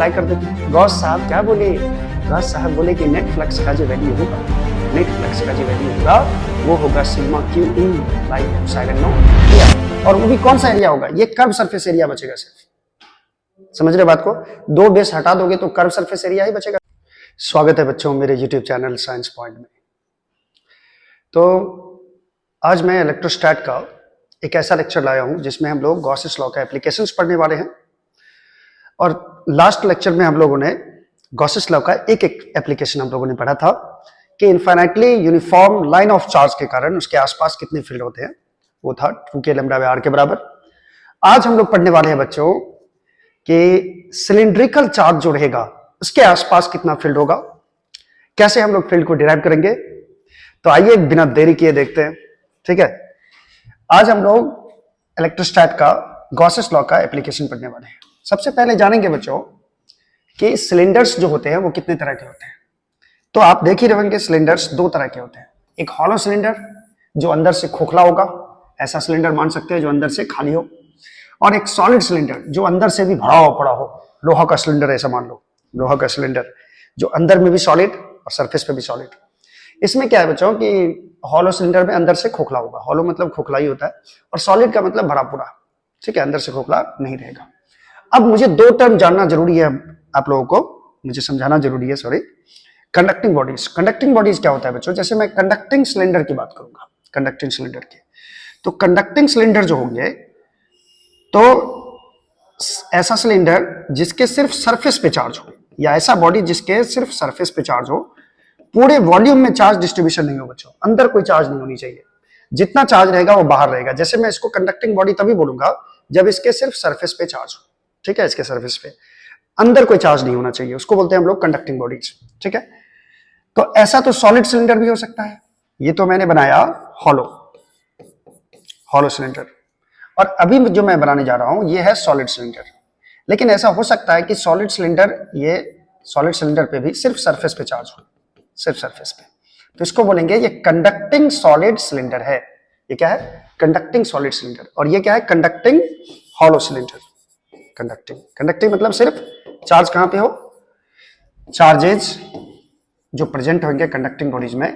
Apply कर देते हैं। गॉस साहब क्या बोले? गॉस साहब बोले कि नेट फ्लक्स का जो वैल्यू होगा, नेट फ्लक्स का जो वैल्यू होगा वो होगा sigma Q in by epsilon not. और वो भी कौन सा एरिया होगा? ये कर्व सरफेस एरिया बचेगा सिर्फ। समझ रहे बात को? दो बेस हटा दोगे तो कर्व सरफेस एरिया ही बचेगा। स्वागत है बच्चों मेरे यूट्यूब चैनल साइंस पॉइंट में। तो आज मैं इलेक्ट्रोस्टैट का एक ऐसा लेक्चर लाया हूं जिसमें हम लोग गॉसेस लॉ का एप्लीकेशंस पढ़ने वाले हैं। और लास्ट लेक्चर में हम लोगों ने गॉसेस लॉ का एक एप्लीकेशन हम लोगों ने पढ़ा था कि infinitely uniform line of charge के कारण उसके आसपास कितने फील्ड होते हैं, वो था 2k लैम्डा बाय r के बराबर। आज हम लोग पढ़ने वाले हैं बच्चों कि सिलिंड्रिकल चार्ज जो रहेगा उसके आसपास कितना फील्ड होगा, कैसे हम लोग फील्ड को डिराइव करेंगे। तो आइए बिना देरी किए देखते हैं। ठीक है, आज हम लोग इलेक्ट्रोस्टैट का गॉसेस लॉ का एप्लीकेशन पढ़ने वाले हैं। सबसे पहले जानेंगे बच्चों कि सिलेंडर्स जो होते हैं वो कितने तरह के होते हैं। तो आप देख ही रहेंगे सिलेंडर्स दो तरह के होते हैं। एक हॉलो सिलेंडर जो अंदर से खोखला होगा, ऐसा सिलेंडर मान सकते हैं जो अंदर से खाली हो, और एक सॉलिड सिलेंडर जो अंदर से भी भरा हुआ पड़ा हो। लोहा का सिलेंडर ऐसा मान लो, लोहा का सिलेंडर जो अंदर में भी सॉलिड और सरफेस पे भी सॉलिड। इसमें क्या है बच्चों कि हॉलो सिलेंडर में अंदर से खोखला होगा, हॉलो मतलब खोखला ही होता है, और सॉलिड का मतलब भरा पूरा। ठीक है, अंदर से खोखला नहीं रहेगा। अब मुझे दो टर्म जानना जरूरी है, आप लोगों को मुझे समझाना जरूरी है, sorry. Conducting bodies, conducting bodies क्या होता है बच्चों? जैसे मैं कंडक्टिंग सिलेंडर की बात करूंगा, कंडक्टिंग सिलेंडर की, तो कंडक्टिंग सिलेंडर जो होंगे तो ऐसा सिलेंडर जिसके सिर्फ सरफेस पे चार्ज हो, या ऐसा बॉडी जिसके सिर्फ सरफेस पे चार्ज हो, पूरे वॉल्यूम में चार्ज डिस्ट्रीब्यूशन नहीं हो बच्चों, अंदर कोई चार्ज नहीं होनी चाहिए। जितना चार्ज रहेगा वो बाहर रहेगा। जैसे मैं इसको कंडक्टिंग बॉडी तभी बोलूंगा जब इसके सिर्फ सरफेस पे चार्ज हो। ठीक है, इसके सरफेस पे अंदर कोई चार्ज नहीं होना चाहिए, उसको बोलते हैं हम लोग कंडक्टिंग बॉडीज। ठीक है, तो ऐसा तो सॉलिड सिलेंडर भी हो सकता है। ये तो मैंने बनाया हॉलो, हॉलो सिलेंडर, और अभी जो मैं बनाने जा रहा हूं ये है सॉलिड सिलेंडर। लेकिन ऐसा हो सकता है कि सॉलिड सिलेंडर, ये सॉलिड सिलेंडर पे भी सिर्फ सरफेस पे चार्ज हो, सिर्फ सरफेस पे, तो इसको बोलेंगे ये कंडक्टिंग सॉलिड सिलेंडर है। ये क्या है? Conducting solid cylinder. और ये क्या है? Conducting hollow cylinder. Conducting, conducting मतलब सिर्फ चार्ज कहां पे हो, चार्जेज जो प्रेजेंट होंगे कंडक्टिंग बॉडीज में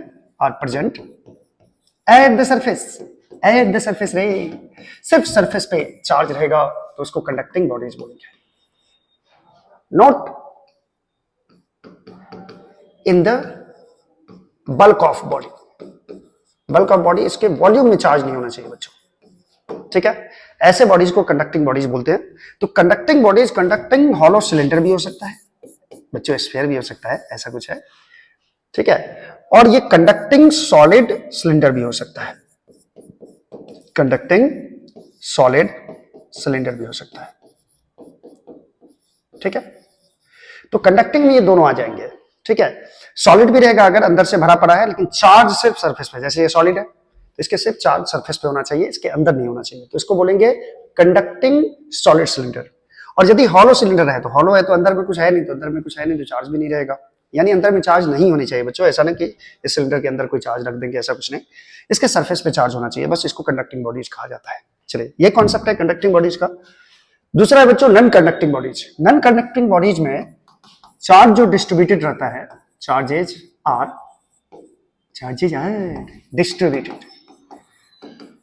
are present at the surface, at the surface रे, सिर्फ सरफेस पे चार्ज रहेगा तो उसको कंडक्टिंग बॉडीज बोलेंगे। Not in the bulk of body, bulk of body इसके वॉल्यूम में चार्ज नहीं होना चाहिए बच्चों। ठीक है, ऐसे बॉडीज को कंडक्टिंग बॉडीज बोलते हैं। तो conducting bodies, conducting hollow cylinder भी हो सकता है बच्चों, स्फीयर भी हो सकता है, ऐसा कुछ है। ठीक है, और ये कंडक्टिंग सॉलिड सिलेंडर भी हो सकता है, कंडक्टिंग सॉलिड सिलेंडर भी हो सकता है। ठीक है, तो कंडक्टिंग में ये दोनों आ जाएंगे। ठीक है, सॉलिड भी रहेगा अगर अंदर से भरा पड़ा है, लेकिन चार्ज सिर्फ सरफेस पे, जैसे ये सॉलिड है तो इसके सिर्फ चार्ज सरफेस पे होना चाहिए, इसके अंदर नहीं होना चाहिए, तो इसको बोलेंगे कंडक्टिंग सॉलिड सिलेंडर। और यदि हॉलो सिलेंडर है तो हॉलो है तो अंदर में कुछ है नहीं, तो अंदर में कुछ है नहीं तो चार्ज भी नहीं रहेगा, यानी अंदर में चार्ज नहीं होनी चाहिए बच्चों। ऐसा नहीं कि इस सिलेंडर के अंदर कोई चार्ज रख देंगे, ऐसा कुछ नहीं, इसके सरफेस पे चार्ज होना चाहिए, बस इसको कंडक्टिंग बॉडीज कहा जाता है। चलिए, ये कॉन्सेप्ट है कंडक्टिंग बॉडीज का। दूसरा है बच्चों non conducting bodies. Non conducting bodies में चार्ज जो डिस्ट्रीब्यूटेड रहता है, चार्जेज आर डिस्ट्रीब्यूटेड,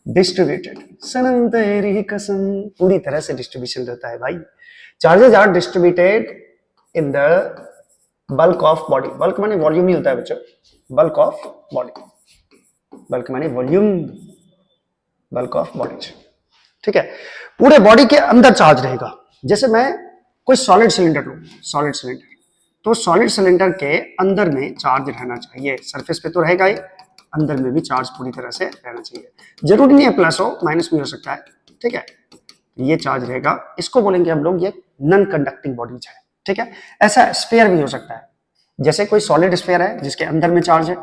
डिस्ट्रीब्यूटेड, सनम तेरी कसम, पूरी तरह से डिस्ट्रीब्यूशन रहता है भाई। Charges are distributed in the bulk of body. Bulk माने वॉल्यूम ही होता है बच्चों, बल्क ऑफ बॉडी, बल्क माने वॉल्यूम, बल्क ऑफ बॉडी। ठीक है, पूरे बॉडी के अंदर चार्ज रहेगा। जैसे मैं कोई सॉलिड सिलेंडर लूं, सॉलिड सिलेंडर, तो सॉलिड सिलेंडर के अंदर में चार्ज रहना चाहिए, सरफेस पे तो रहेगा ही, अंदर में भी चार्ज पूरी तरह से रहना चाहिए। जरूरी नहीं है प्लस हो, माइनस भी हो सकता है। ठीक है, ये चार्ज रहेगा, इसको बोलेंगे हम लोग ये नॉन कंडक्टिंग बॉडीज है। ठीक है, ऐसा स्फीयर भी हो सकता है, जैसे कोई सॉलिड स्फीयर है जिसके अंदर में चार्ज है,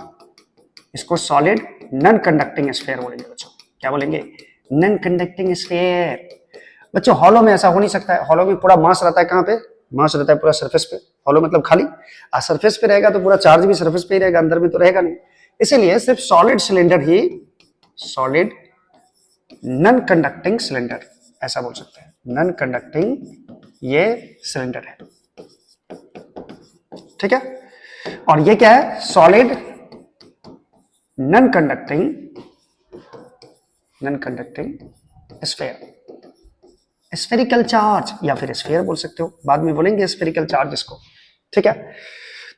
इसको सॉलिड नॉन कंडक्टिंग स्फीयर बोलेंगे बच्चों। क्या बोलेंगे? Non conducting sphere. बच्चों हॉलो में ऐसा हो नहीं सकता है, हॉलो में पूरा मास रहता है, कहां पे मास रहता है? पूरा सरफेस पे। हॉलो मतलब खाली, सरफेस पे रहेगा तो पूरा चार्ज भी सरफेस पे ही रहेगा, अंदर में तो रहेगा नहीं। इसीलिए सिर्फ सॉलिड सिलेंडर ही सॉलिड नॉन कंडक्टिंग सिलेंडर, ऐसा बोल सकते हैं, नॉन कंडक्टिंग ये सिलेंडर है। ठीक है। और ये क्या है, solid non conducting sphere, spherical charge या फिर स्फीयर बोल सकते हो, बाद में बोलेंगे स्फेरिकल चार्ज इसको, ठीक है।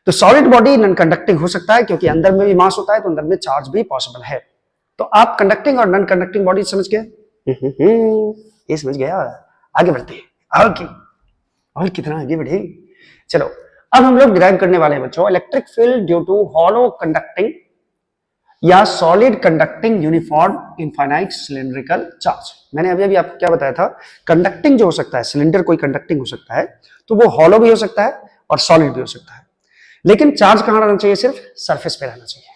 तो सॉलिड बॉडी नॉन कंडक्टिंग हो सकता है क्योंकि अंदर में भी मास होता है तो अंदर में चार्ज भी पॉसिबल है। तो आप कंडक्टिंग और नॉन कंडक्टिंग बॉडी समझ गए, ये समझ गया। आगे बढ़ते हैं, ओके, और कितना आगे बढ़े, चलो अब हम लोग डिराइव करने वाले हैं बच्चों electric field due to hollow conducting या solid conducting uniform infinite cylindrical charge. मैंने अभी आपको क्या बताया था, कंडक्टिंग जो हो सकता है, सिलेंडर कोई कंडक्टिंग हो सकता है तो वो हॉलो भी हो सकता है और सॉलिड भी हो सकता है, लेकिन चार्ज कहां रहना चाहिए, सिर्फ सरफेस पे रहना चाहिए।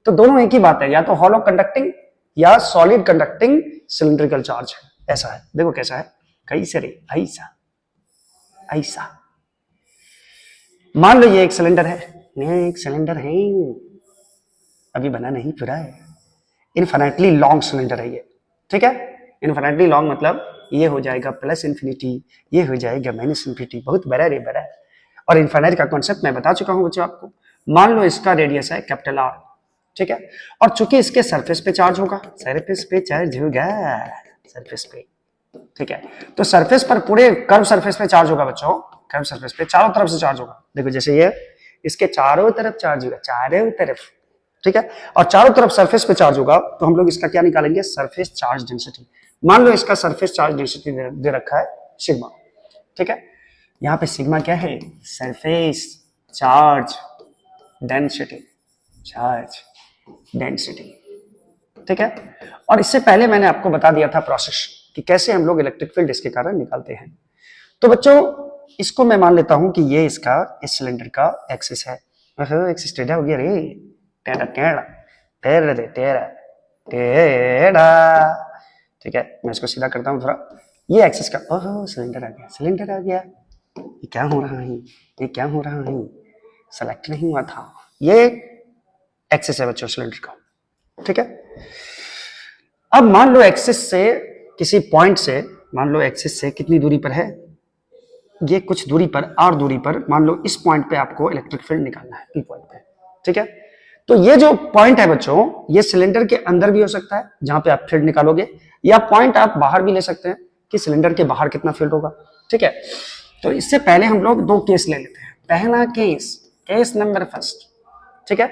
तो दोनों एक ही बात है, या तो हॉलो कंडक्टिंग या सॉलिड कंडक्टिंग सिलिंड्रिकल चार्ज है। ऐसा है, देखो कैसा है, कैसे रे, ऐसा ऐसा। मान लो ये एक सिलेंडर है, एक सिलेंडर है, अभी बना नहीं पूरा है, इनफिनिटली लॉन्ग सिलेंडर है ये, ठीक है। इनफिनिटली लॉन्ग मतलब ये हो जाएगा प्लस इन्फिनिटी, ये हो जाएगा माइनस इन्फिनिटी, बहुत बड़ा रे बड़ा है। और इनफिनिट का कॉन्सेप्ट मैं बता चुका हूं बच्चों आपको। मान लो इसका रेडियस है कैपिटल आर, ठीक है, और चूंकि इसके सरफेस पे चार्ज होगा, सरफेस पे चार्ज होगा, सरफेस पे, ठीक है, तो सरफेस पर पूरे कर्व सरफेस पे चार्ज होगा बच्चों, कर्व सरफेस पे चारों तरफ से चार्ज होगा। देखो जैसे ये इसके चारों तरफ चार्ज होगा, चारों तरफ, ठीक है, और चारों तरफ सरफेस पे चार्ज होगा तो हम लोग इसका क्या निकालेंगे, सरफेस चार्ज डेंसिटी। मान लो इसका सरफेस चार्ज डेंसिटी दे रखा है सिग्मा, ठीक है, यहाँ पे सिग्मा क्या है, surface charge density, charge density, ठीक है। और इससे पहले मैंने आपको बता दिया था प्रोसेस कि कैसे हम लोग इलेक्ट्रिक फील्ड इसके कारण निकालते हैं। तो बच्चों इसको मैं मान लेता हूं कि ये इसका इस सिलेंडर का एक्सिस है, एक्सिस टेढ़ा हो गया रे, टेढ़ा टेढ़ा टेढ़ा टेढ़ा टेढ़ा, ठीक है, मैं इसको सीधा करता हूं थोड़ा, ये एक्सिस का, ओहो सिलेंडर आ गया, सिलेंडर आ गया, ये क्या हो रहा है, ये क्या हो रहा है, सेलेक्ट नहीं हुआ था, ये एक्सिस है बच्चों सिलेंडर का, ठीक है। अब मान लो एक्सिस से किसी पॉइंट से, मान लो एक्सिस से कितनी दूरी पर है, ये कुछ दूरी पर, आर दूरी पर, मान लो इस पॉइंट पे आपको इलेक्ट्रिक फील्ड निकालना है, पी पॉइंट पे, ठीक है। तो ये जो पॉइंट है बच्चों, ये सिलेंडर के अंदर भी हो सकता है जहां पे आप फील्ड निकालोगे, या पॉइंट आप बाहर भी ले सकते हैं कि सिलेंडर के बाहर कितना फील्ड होगा, ठीक है। तो इससे पहले हम लोग दो केस ले लेते हैं। पहला केस, केस नंबर फर्स्ट, ठीक है,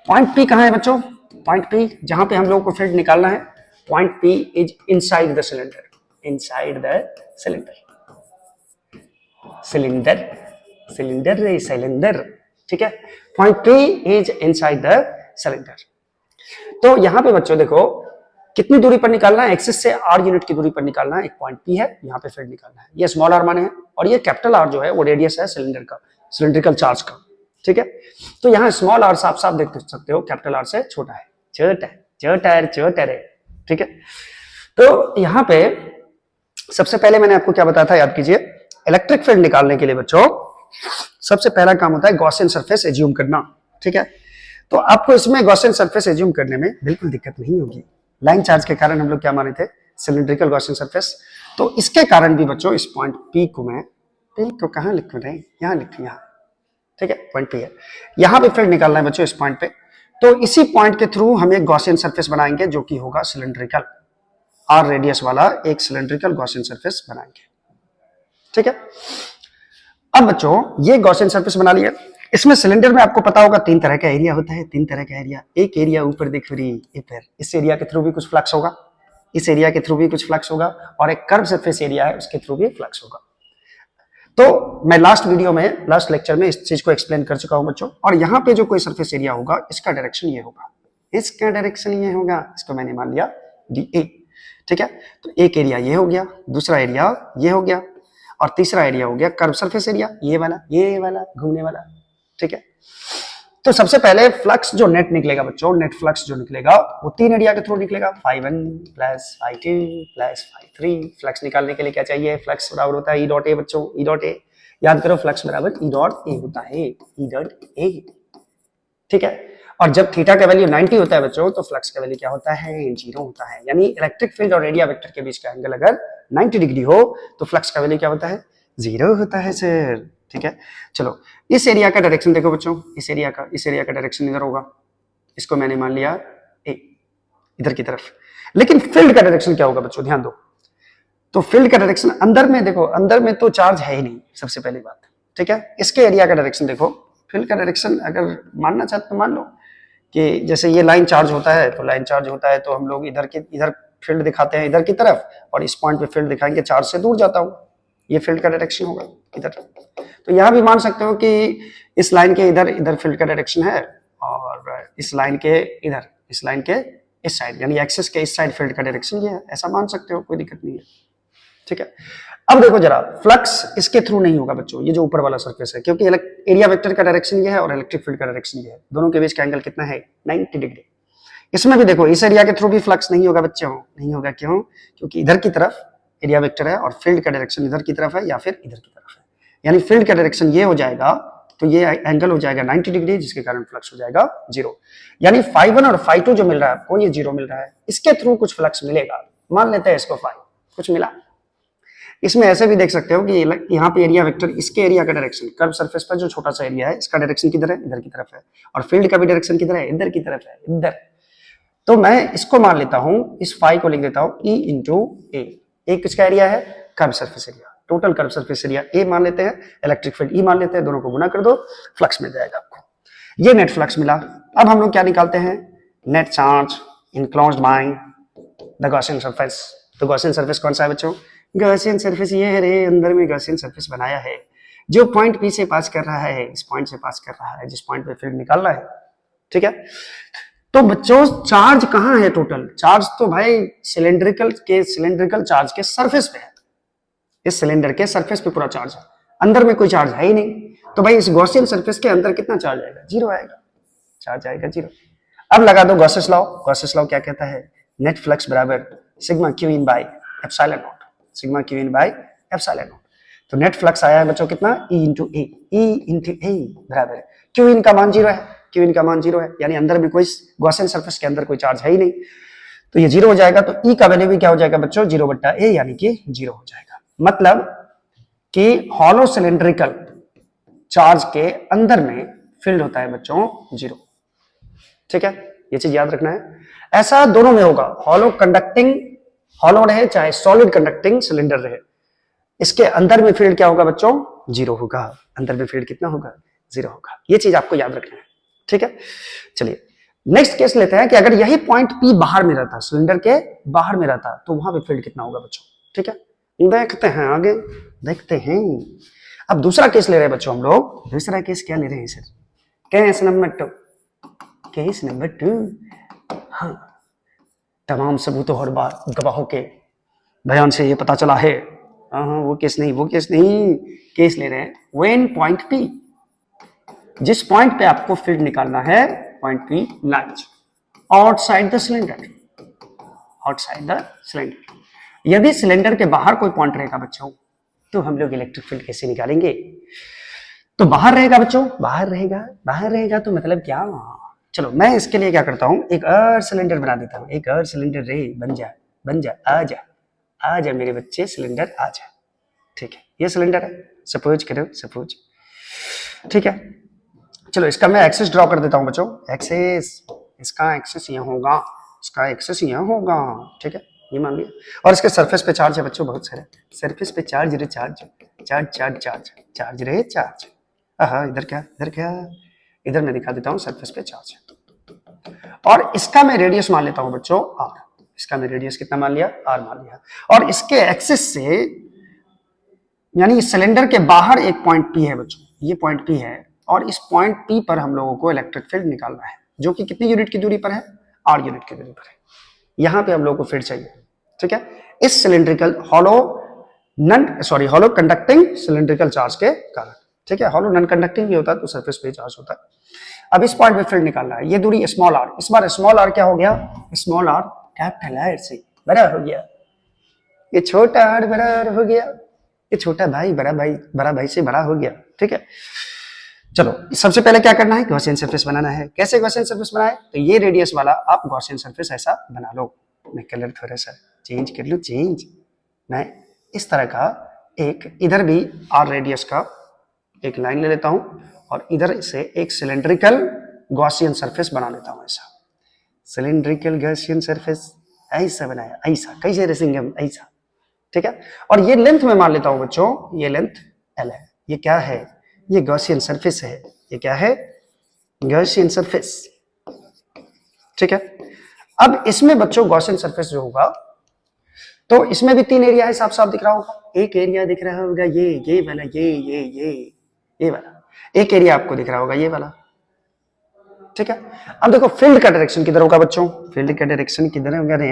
पॉइंट पी कहां है बच्चों, पॉइंट पी जहां पे हम लोग को फील्ड निकालना है, point P is inside the cylinder, inside the cylinder, cylinder cylinder cylinder, ठीक है, point P is inside the cylinder. तो यहां पे बच्चों देखो कितनी दूरी पर निकालना है, एक्सिस से आर यूनिट की दूरी पर निकालना है, एक पॉइंट पी है, यहाँ पे फील्ड निकालना है, ये स्मॉल आर माने है, और ये कैपिटल आर जो है वो रेडियस है सिलेंडर का, सिलेंड्रिकल चार्ज का, ठीक है। तो यहाँ स्मॉल आर साफ साफ देख सकते हो कैपिटल आर से छोटा है, छोटा छोटा छोटा है, ठीक है। तो यहाँ पे सबसे पहले मैंने आपको क्या बताया था, याद कीजिए, इलेक्ट्रिक फील्ड निकालने के लिए बच्चों सबसे पहला काम होता है गॉसियन सरफेस एज्यूम करना, ठीक है। तो आपको इसमें गॉसियन सरफेस एज्यूम करने में बिल्कुल दिक्कत नहीं होगी। लाइन चार्ज के कारण हम लोग क्या माने थे, सिलिंड्रिकल गॉसियन सरफेस। तो इसके कारण भी बच्चों इस पॉइंट पी को मैं, पी को कहां लिख रहे हैं, यहां लिखूं, यहां, ठीक है, पॉइंट पी है, यहां पे फील्ड निकालना है बच्चों इस पॉइंट पे। तो इसी पॉइंट के थ्रू हम एक गॉसियन सरफेस बनाएंगे जो कि होगा सिलिंड्रिकल, आर रेडियस वाला एक सिलिंड्रिकल गॉसियन सरफेस बनाएंगे, ठीक है। अब बच्चों ये गॉसियन सरफेस बना लिया, इसमें सिलेंडर में आपको पता होगा तीन तरह का एरिया होता है, तीन तरह का एरिया, एक एरिया ऊपर दिख रही इधर, इस एरिया के थ्रू भी कुछ फ्लक्स होगा, इस एरिया के थ्रू भी कुछ फ्लक्स होगा, और एक कर्व सरफेस एरिया है उसके थ्रू भी फ्लक्स होगा। तो मैं लास्ट वीडियो में, लास्ट लेक्चर में इस चीज को एक्सप्लेन कर चुका हूं बच्चों। और यहाँ पे जो कोई सरफेस एरिया होगा इसका डायरेक्शन ये होगा, इसका डायरेक्शन ये होगा, इसको मैंने मान लिया डी ए, ठीक है। तो एक एरिया ये हो गया, दूसरा एरिया ये हो गया, और तीसरा एरिया हो गया कर्व सरफेस एरिया, ये वाला घूमने वाला, ठीक है। तो सबसे पहले फ्लक्स जो नेट निकलेगा बच्चों, नेट फ्लक्स जो निकलेगा वो तीन एरिया के थ्रू निकलेगा, φ1 प्लस φ2 प्लस φ3। फ्लक्स निकालने के लिए क्या चाहिए, फ्लक्स बराबर होता है ई डॉट ए बच्चों, ई डॉट ए, याद करो फ्लक्स बराबर ई डॉट ए होता है, ई डॉट ए, ठीक है। और जब थीटा का वैल्यू 90 होता है बच्चों तो फ्लक्स का वैल्यू क्या होता है, 0 होता है। यानी इलेक्ट्रिक फील्ड और रेडिया वेक्टर के बीच का एंगल अगर 90 डिग्री हो तो फ्लक्स का वैल्यू क्या होता है, जीरो होता है सर। ठीक है, चलो इस एरिया का डायरेक्शन देखो बच्चों, इस एरिया का डायरेक्शन इधर होगा, इसको मैंने मान लिया ए, इधर की तरफ। लेकिन फील्ड का डायरेक्शन क्या होगा बच्चों, ध्यान दो। तो फील्ड का डायरेक्शन अंदर में देखो, अंदर में तो चार्ज है ही नहीं, सबसे पहली बात। ठीक है, इसके एरिया का डायरेक्शन देखो, फील्ड का डायरेक्शन अगर मानना चाहते तो मान लो कि जैसे ये लाइन चार्ज होता है, तो लाइन चार्ज होता है तो हम लोग इधर फील्ड दिखाते हैं इधर की तरफ, और इस पॉइंट पे फील्ड दिखाएंगे चार्ज से दूर जाता हूँ, ये फील्ड का डायरेक्शन होगा इधर। तो यहाँ भी मान सकते हो कि इस लाइन के इधर फील्ड का डायरेक्शन है, और इस लाइन के इस साइड यानी एक्सिस के इस साइड फील्ड का डायरेक्शन ये है, ऐसा मान सकते हो, कोई दिक्कत नहीं है। ठीक है, अब देखो जरा, फ्लक्स इसके थ्रू नहीं होगा बच्चों, ये जो ऊपर वाला सरफेस है, क्योंकि एरिया वेक्टर का डायरेक्शन ये है और इलेक्ट्रिक फील्ड का डायरेक्शन ये है, दोनों के बीच का एंगल कितना है 90 डिग्री। इसमें भी देखो इस एरिया के थ्रू भी फ्लक्स नहीं होगा बच्चों, नहीं होगा, क्यों? क्योंकि इधर की तरफ एरिया वेक्टर है और फील्ड का डायरेक्शन इधर की तरफ है या फिर इधर की तरफ है, यानी फील्ड का डायरेक्शन ये हो जाएगा, तो ये एंगल हो जाएगा 90 डिग्री, जिसके कारण फ्लक्स हो जाएगा जीरो। यानी φ1 और φ2 जो मिल रहा है आपको, ये जीरो मिल रहा है, इसके थ्रू कुछ फ्लक्स मिलेगा, मान लेते हैं इसको φ कुछ मिला। इसमें ऐसे भी देख सकते हो कि यहाँ पे एरिया वेक्टर, इसके एरिया का डायरेक्शन, कर्व सरफेस पर जो छोटा सा एरिया है, इसका डायरेक्शन किधर है, इधर की तरफ है, और फील्ड का भी डायरेक्शन किधर है, इधर की तरफ है, इधर। तो मैं इसको मान लेता हूं, इस फाई को लिख देता हूं E इंटू ए किसका एरिया है, curve surface area, total curve surface area A मान लेते हैं, इलेक्ट्रिक फील्ड E मान लेते हैं, दोनों को गुना कर दो, फ्लक्स मिल जाएगा आपको, ये नेट फ्लक्स मिला। अब हम लोग क्या निकालते हैं, net charge enclosed by the Gaussian surface. तो गॉसियन सरफेस कौन सा है बच्चों, गॉसियन सरफेस ये है रे, अंदर में गॉसियन सरफेस बनाया है, जो पॉइंट पी से पास कर रहा है, इस पॉइंट से पास कर रहा है, जिस पॉइंट पे फील्ड निकाल रहा है। ठीक है, तो बच्चों चार्ज कहां है, टोटल चार्ज तो भाई सिलेंड्रिकल चार्ज के सरफेस पे है, इस सिलेंडर के सरफेस पे पूरा चार्ज है, अंदर में कोई चार्ज है ही नहीं। तो भाई इस गॉसियन सरफेस के अंदर कितना चार्ज आएगा, जीरो आएगा, चार्ज आएगा जीरो। अब लगा दो गॉसेस लॉ क्या कहता है, नेट फ्लक्स बराबर sigma Q in by epsilon not, sigma Q in by epsilon naught. तो नेट फ्लक्स आया है बच्चों कितना, E इंटू ए बराबर क्यू इन का मान जीरो है, क्यू इन का मान जीरो है, यानी अंदर भी कोई गॉसियन सरफेस के अंदर कोई चार्ज है ही नहीं, तो ये जीरो हो जाएगा। तो E का वैल्यू भी क्या हो जाएगा बच्चों, जीरो बट्टा ए, यानी कि जीरो हो जाएगा। मतलब कि हॉलो सिलेंड्रिकल चार्ज के अंदर में फील्ड होता है बच्चों जीरो। ठीक है, ये चीज याद रखना है, ऐसा दोनों में होगा, हॉलो रहे चाहे सॉलिड कंडक्टिंग सिलेंडर रहे, इसके अंदर में फील्ड क्या होगा बच्चों, जीरो होगा, अंदर में फील्ड कितना होगा, जीरो होगा, ये चीज आपको याद रखना है। ठीक है, चलिए नेक्स्ट केस लेते हैं कि अगर यही पॉइंट पी बाहर में रहता, सिलेंडर के बाहर में रहता, तो वहां पे फील्ड कितना होगा बच्चों। ठीक है, देखते हैं आगे, देखते हैं। अब दूसरा केस ले रहे हैं बच्चों हम लोग, दूसरा केस क्या ले रहे हैं सर, केस नंबर टू। हाँ, तमाम सबूतों और गवाहों के बयान से ये पता चला है, हाँ वो केस नहीं, केस ले रहे हैं व्हेन पॉइंट पी, जिस पॉइंट पे आपको फील्ड निकालना है, point P lies outside the cylinder, यदि सिलेंडर के बाहर कोई पॉइंट रहेगा बच्चों, तो हम लोग इलेक्ट्रिक फील्ड कैसे निकालेंगे, तो बाहर रहेगा बच्चों, बाहर रहेगा तो मतलब क्या, चलो मैं इसके लिए क्या करता हूं, एक और सिलेंडर बना देता हूं, एक और सिलेंडर रे बन जा, आ जा मेरे बच्चे, सिलेंडर आ जा। ठीक है, ये सिलेंडर है, सपोज। ठीक है, चलो इसका मैं एक्सेस ड्रॉ कर देता हूं बच्चों, इसका एक्सेस यहाँ होगा, इसका एक्सेस यहाँ होगा। ठीक है, ये मान लिया, और इसके सरफेस पे चार्ज है बच्चों बहुत सारे, सरफेस पे चार्ज रे चार्ज। इधर मैं दिखा देता हूं, सरफेस पे चार्ज है, और इसका मैं रेडियस मान लेता हूं बच्चों r, इसका मैं रेडियस कितना मान लिया, r मान लिया, और इसके एक्सिस से यानी इस सिलेंडर के बाहर एक पॉइंट P है बच्चों, ये पॉइंट P है, और इस पॉइंट P पर हम लोगों को इलेक्ट्रिक फील्ड निकालना है, जो कि कितनी यूनिट की दूरी पर है, r यूनिट की दूरी पर है, यहां पे हम लोगों को फील्ड चाहिए। ठीक है, इस cylindrical hollow conducting cylindrical charge के कारण। ठीक है, हॉलो नॉन कंडक्टिंग भी होता है तो सरफेस पे चार्ज होता है। अब इस पॉइंट पे फील्ड निकालना है, ये दूरी स्मॉल r, इस बार स्मॉल r क्या हो गया, स्मॉल r कैपिटल R से बड़ा हो गया, ये छोटा r बड़ा हो गया, ये छोटा भाई बड़ा भाई से बड़ा हो गया। ठीक है, चलो सबसे पहले क्या करना है, गॉसियन सरफेस बनाना है। कैसे गॉसियन सरफेस बनाए, तो ये रेडियस वाला आप गॉसियन सरफेस ऐसा बना लो, मैं कलर थोड़ा सा चेंज कर लूं, मैं इस तरह का एक इधर भी आर रेडियस का एक लाइन ले लेता हूं और इधर से एक सिलेंड्रिकल गॉसियन सरफेस बना लेता हूं। ऐसा सिलेंड्रिकल गॉसियन सरफेस ऐसा बनाया, ऐसा कैसे रेसिंग हम ऐसा, ठीक है। और ये लेंथ में मान लेता हूं बच्चों, ये लेंथ एल है। ये क्या है? ये गॉसियन सरफेस है। ये क्या है? गॉसियन सरफेस, ठीक है। अब इसमें बच्चों गॉसियन सरफेस जो होगा तो इसमें भी तीन एरिया है, साफ साफ दिख रहा होगा। एक एरिया दिख रहा होगा ये वाला, ये वाला। एक एरिया आपको दिख रहा होगा ये वाला, ठीक है। अब देखो फील्ड का डायरेक्शन किधर होगा बच्चों? फील्ड का डायरेक्शन किधर होगा रे?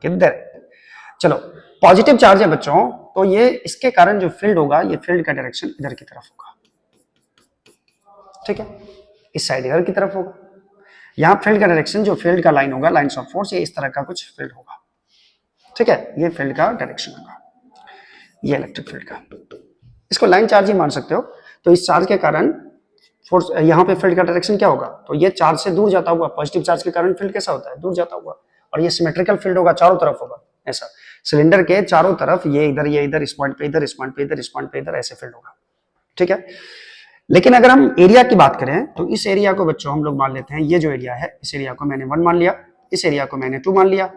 किधर? चलो पॉजिटिव चार्ज है बच्चों, तो ये इसके कारण जो फील्ड होगा, ये फील्ड का डायरेक्शन इधर की तरफ होगा, ठीक है। इस साइड इधर की तरफ होगा। यहां फील्ड का डायरेक्शन, जो फील्ड का लाइन होगा, लाइंस ऑफ फोर्स, ये इस तरह का कुछ फील्ड होगा, ठीक है। ये फील्ड का डायरेक्शन होगा, ये इलेक्ट्रिक फील्ड का। इसको लाइन चार्ज ही मान सकते हो। तो इस चार्ज के कारण फोर्स, यहाँ पे फील्ड का डायरेक्शन क्या होगा? तो ये चार्ज से दूर जाता हुआ, पॉजिटिव चार्ज के कारण फील्ड कैसा होता है? दूर जाता हुआ। और ये सिमेट्रिकल फील्ड होगा, चारों तरफ होगा ऐसा। सिलेंडर के चारों तरफ ये इधर, इस पॉइंट पे इधर, इस पॉइंट पे इधर, इस पॉइंट पे इधर, ऐसे फील्ड होगा, ठीक है। लेकिन अगर हम एरिया की बात करें तो इस एरिया को बच्चों हम लोग मान लेते हैं, ये जो एरिया है, इस एरिया को मैंने 1 मान लिया, इस एरिया को मैंने 2 मान लिया,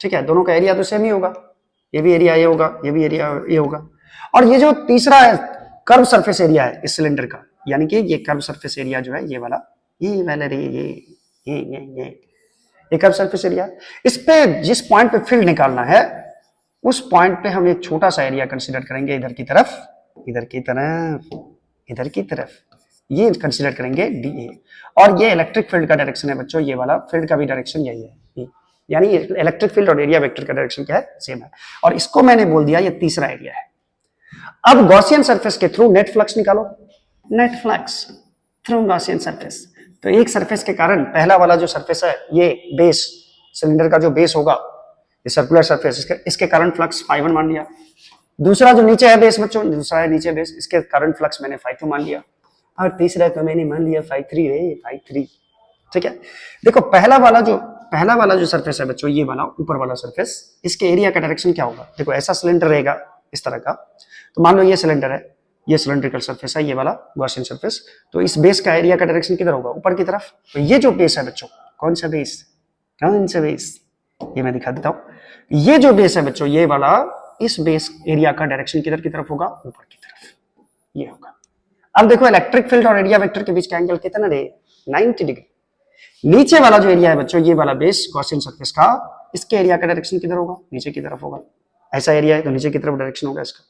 ठीक है। दोनों का एरिया तो सेम ही होगा। ये भी एरिया ये होगा, ये भी एरिया ये होगा। और ये जो तीसरा है कर्व सरफेस एरिया है इस सिलेंडर का, यानी कि ये कर्व सरफेस एरिया जो है, ये वाला रे, ये कर्व सरफेस एरिया। इस पे जिस पॉइंट पे फील्ड निकालना है, उस पॉइंट पे हम एक छोटा सा एरिया कंसीडर करेंगे, इधर की तरफ, इधर की तरफ, इधर की तरफ, ये कंसीडर करेंगे डी ए। और ये इलेक्ट्रिक फील्ड का डायरेक्शन है बच्चों, ये वाला फील्ड का भी डायरेक्शन यही है, यानी इलेक्ट्रिक फील्ड और एरिया वेक्टर का डायरेक्शन क्या है? सेम है। और इसको मैंने बोल दिया ये तीसरा एरिया है। अब गॉसियन सरफेस के थ्रू नेट फ्लक्स निकालो, net flux through Gaussian surface. तो एक सरफेस के कारण, पहला वाला जो सरफेस है, ये बेस, सिलेंडर का जो बेस होगा, ये सर्कुलर सरफेस, इसके कारण फ्लक्स φ1 मान लिया। दूसरा जो नीचे है बेस बच्चों, दूसरा है नीचे बेस, इसके कारण फ्लक्स मैंने φ2 मान लिया। और तीसरा तो मैंने मान लिया φ3 रे, φ3, ठीक है। देखो पहला वाला जो सरफेस है बच्चों, ये वाला ऊपर वाला सरफेस, इसके एरिया का डायरेक्शन क्या होगा? देखो ऐसा सिलेंडर रहेगा इस तरह का, तो मान लो ये सिलेंडर है, ये सिलेंड्रिकल सरफेस है, ये वाला गॉसियन सरफेस। तो इस बेस का एरिया का डायरेक्शन किधर होगा? ऊपर की तरफ। तो ये जो बेस है बच्चों, कौन सा बेस, कौन सा बेस, ये मैं दिखा देता हूं। ये जो बेस है बच्चों, ये वाला, इस बेस एरिया का डायरेक्शन किधर की तरफ होगा? ऊपर की तरफ, ये होगा। अब देखो इलेक्ट्रिक फील्ड और एरिया वेक्टर के बीच का एंगल कितना रे? 90 डिग्री। नीचे वाला जो एरिया है बच्चों, ये वाला बेस गॉसियन सरफेस का, इसके एरिया का डायरेक्शन किधर होगा? नीचे की तरफ होगा। ऐसा एरिया है तो नीचे की तरफ डायरेक्शन होगा इसका,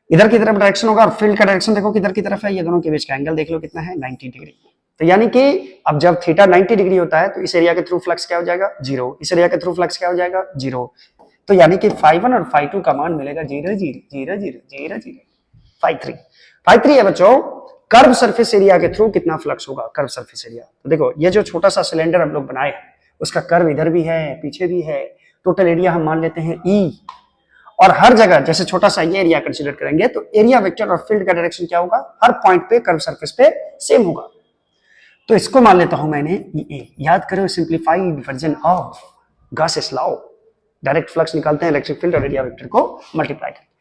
इधर की तरफ डायरेक्शन होगा। और फील्ड का डायरेक्शन देखो किधर की तरफ है, ये दोनों के बीच का एंगल देख लो कितना है? 90 डिग्री। तो यानी कि अब जब थीटा 90 डिग्री होता है तो इस एरिया के थ्रू फ्लक्स क्या हो जाएगा? 0। इस एरिया के थ्रू फ्लक्स क्या हो जाएगा? 0। तो यानी कि φ1 और φ2 का मान मिलेगा 0 0 0 0 0 0 φ3। φ3 है बच्चों कर्व सरफेस एरिया के थ्रू कितना फ्लक्स होगा, कर्व सरफेस एरिया। तो देखो ये जो छोटा सा सिलेंडर हम लोग बनाए, उसका कर्व इधर भी है, पीछे भी है। टोटल एरिया हम मान लेते हैं E। और हर जगह जैसे छोटा सा ये एरिया कंसीडर करेंगे तो एरिया वेक्टर और फील्ड का डायरेक्शन क्या होगा? हर पॉइंट पे कर्व सरफेस पे सेम होगा। तो इसको मान लेता हूं मैंने EA। याद करो simplified version of Gauss's law. Direct flux निकालते हैं इलेक्ट्रिक फील्ड और एरिया वेक्टर को मल्टीप्लाई करके,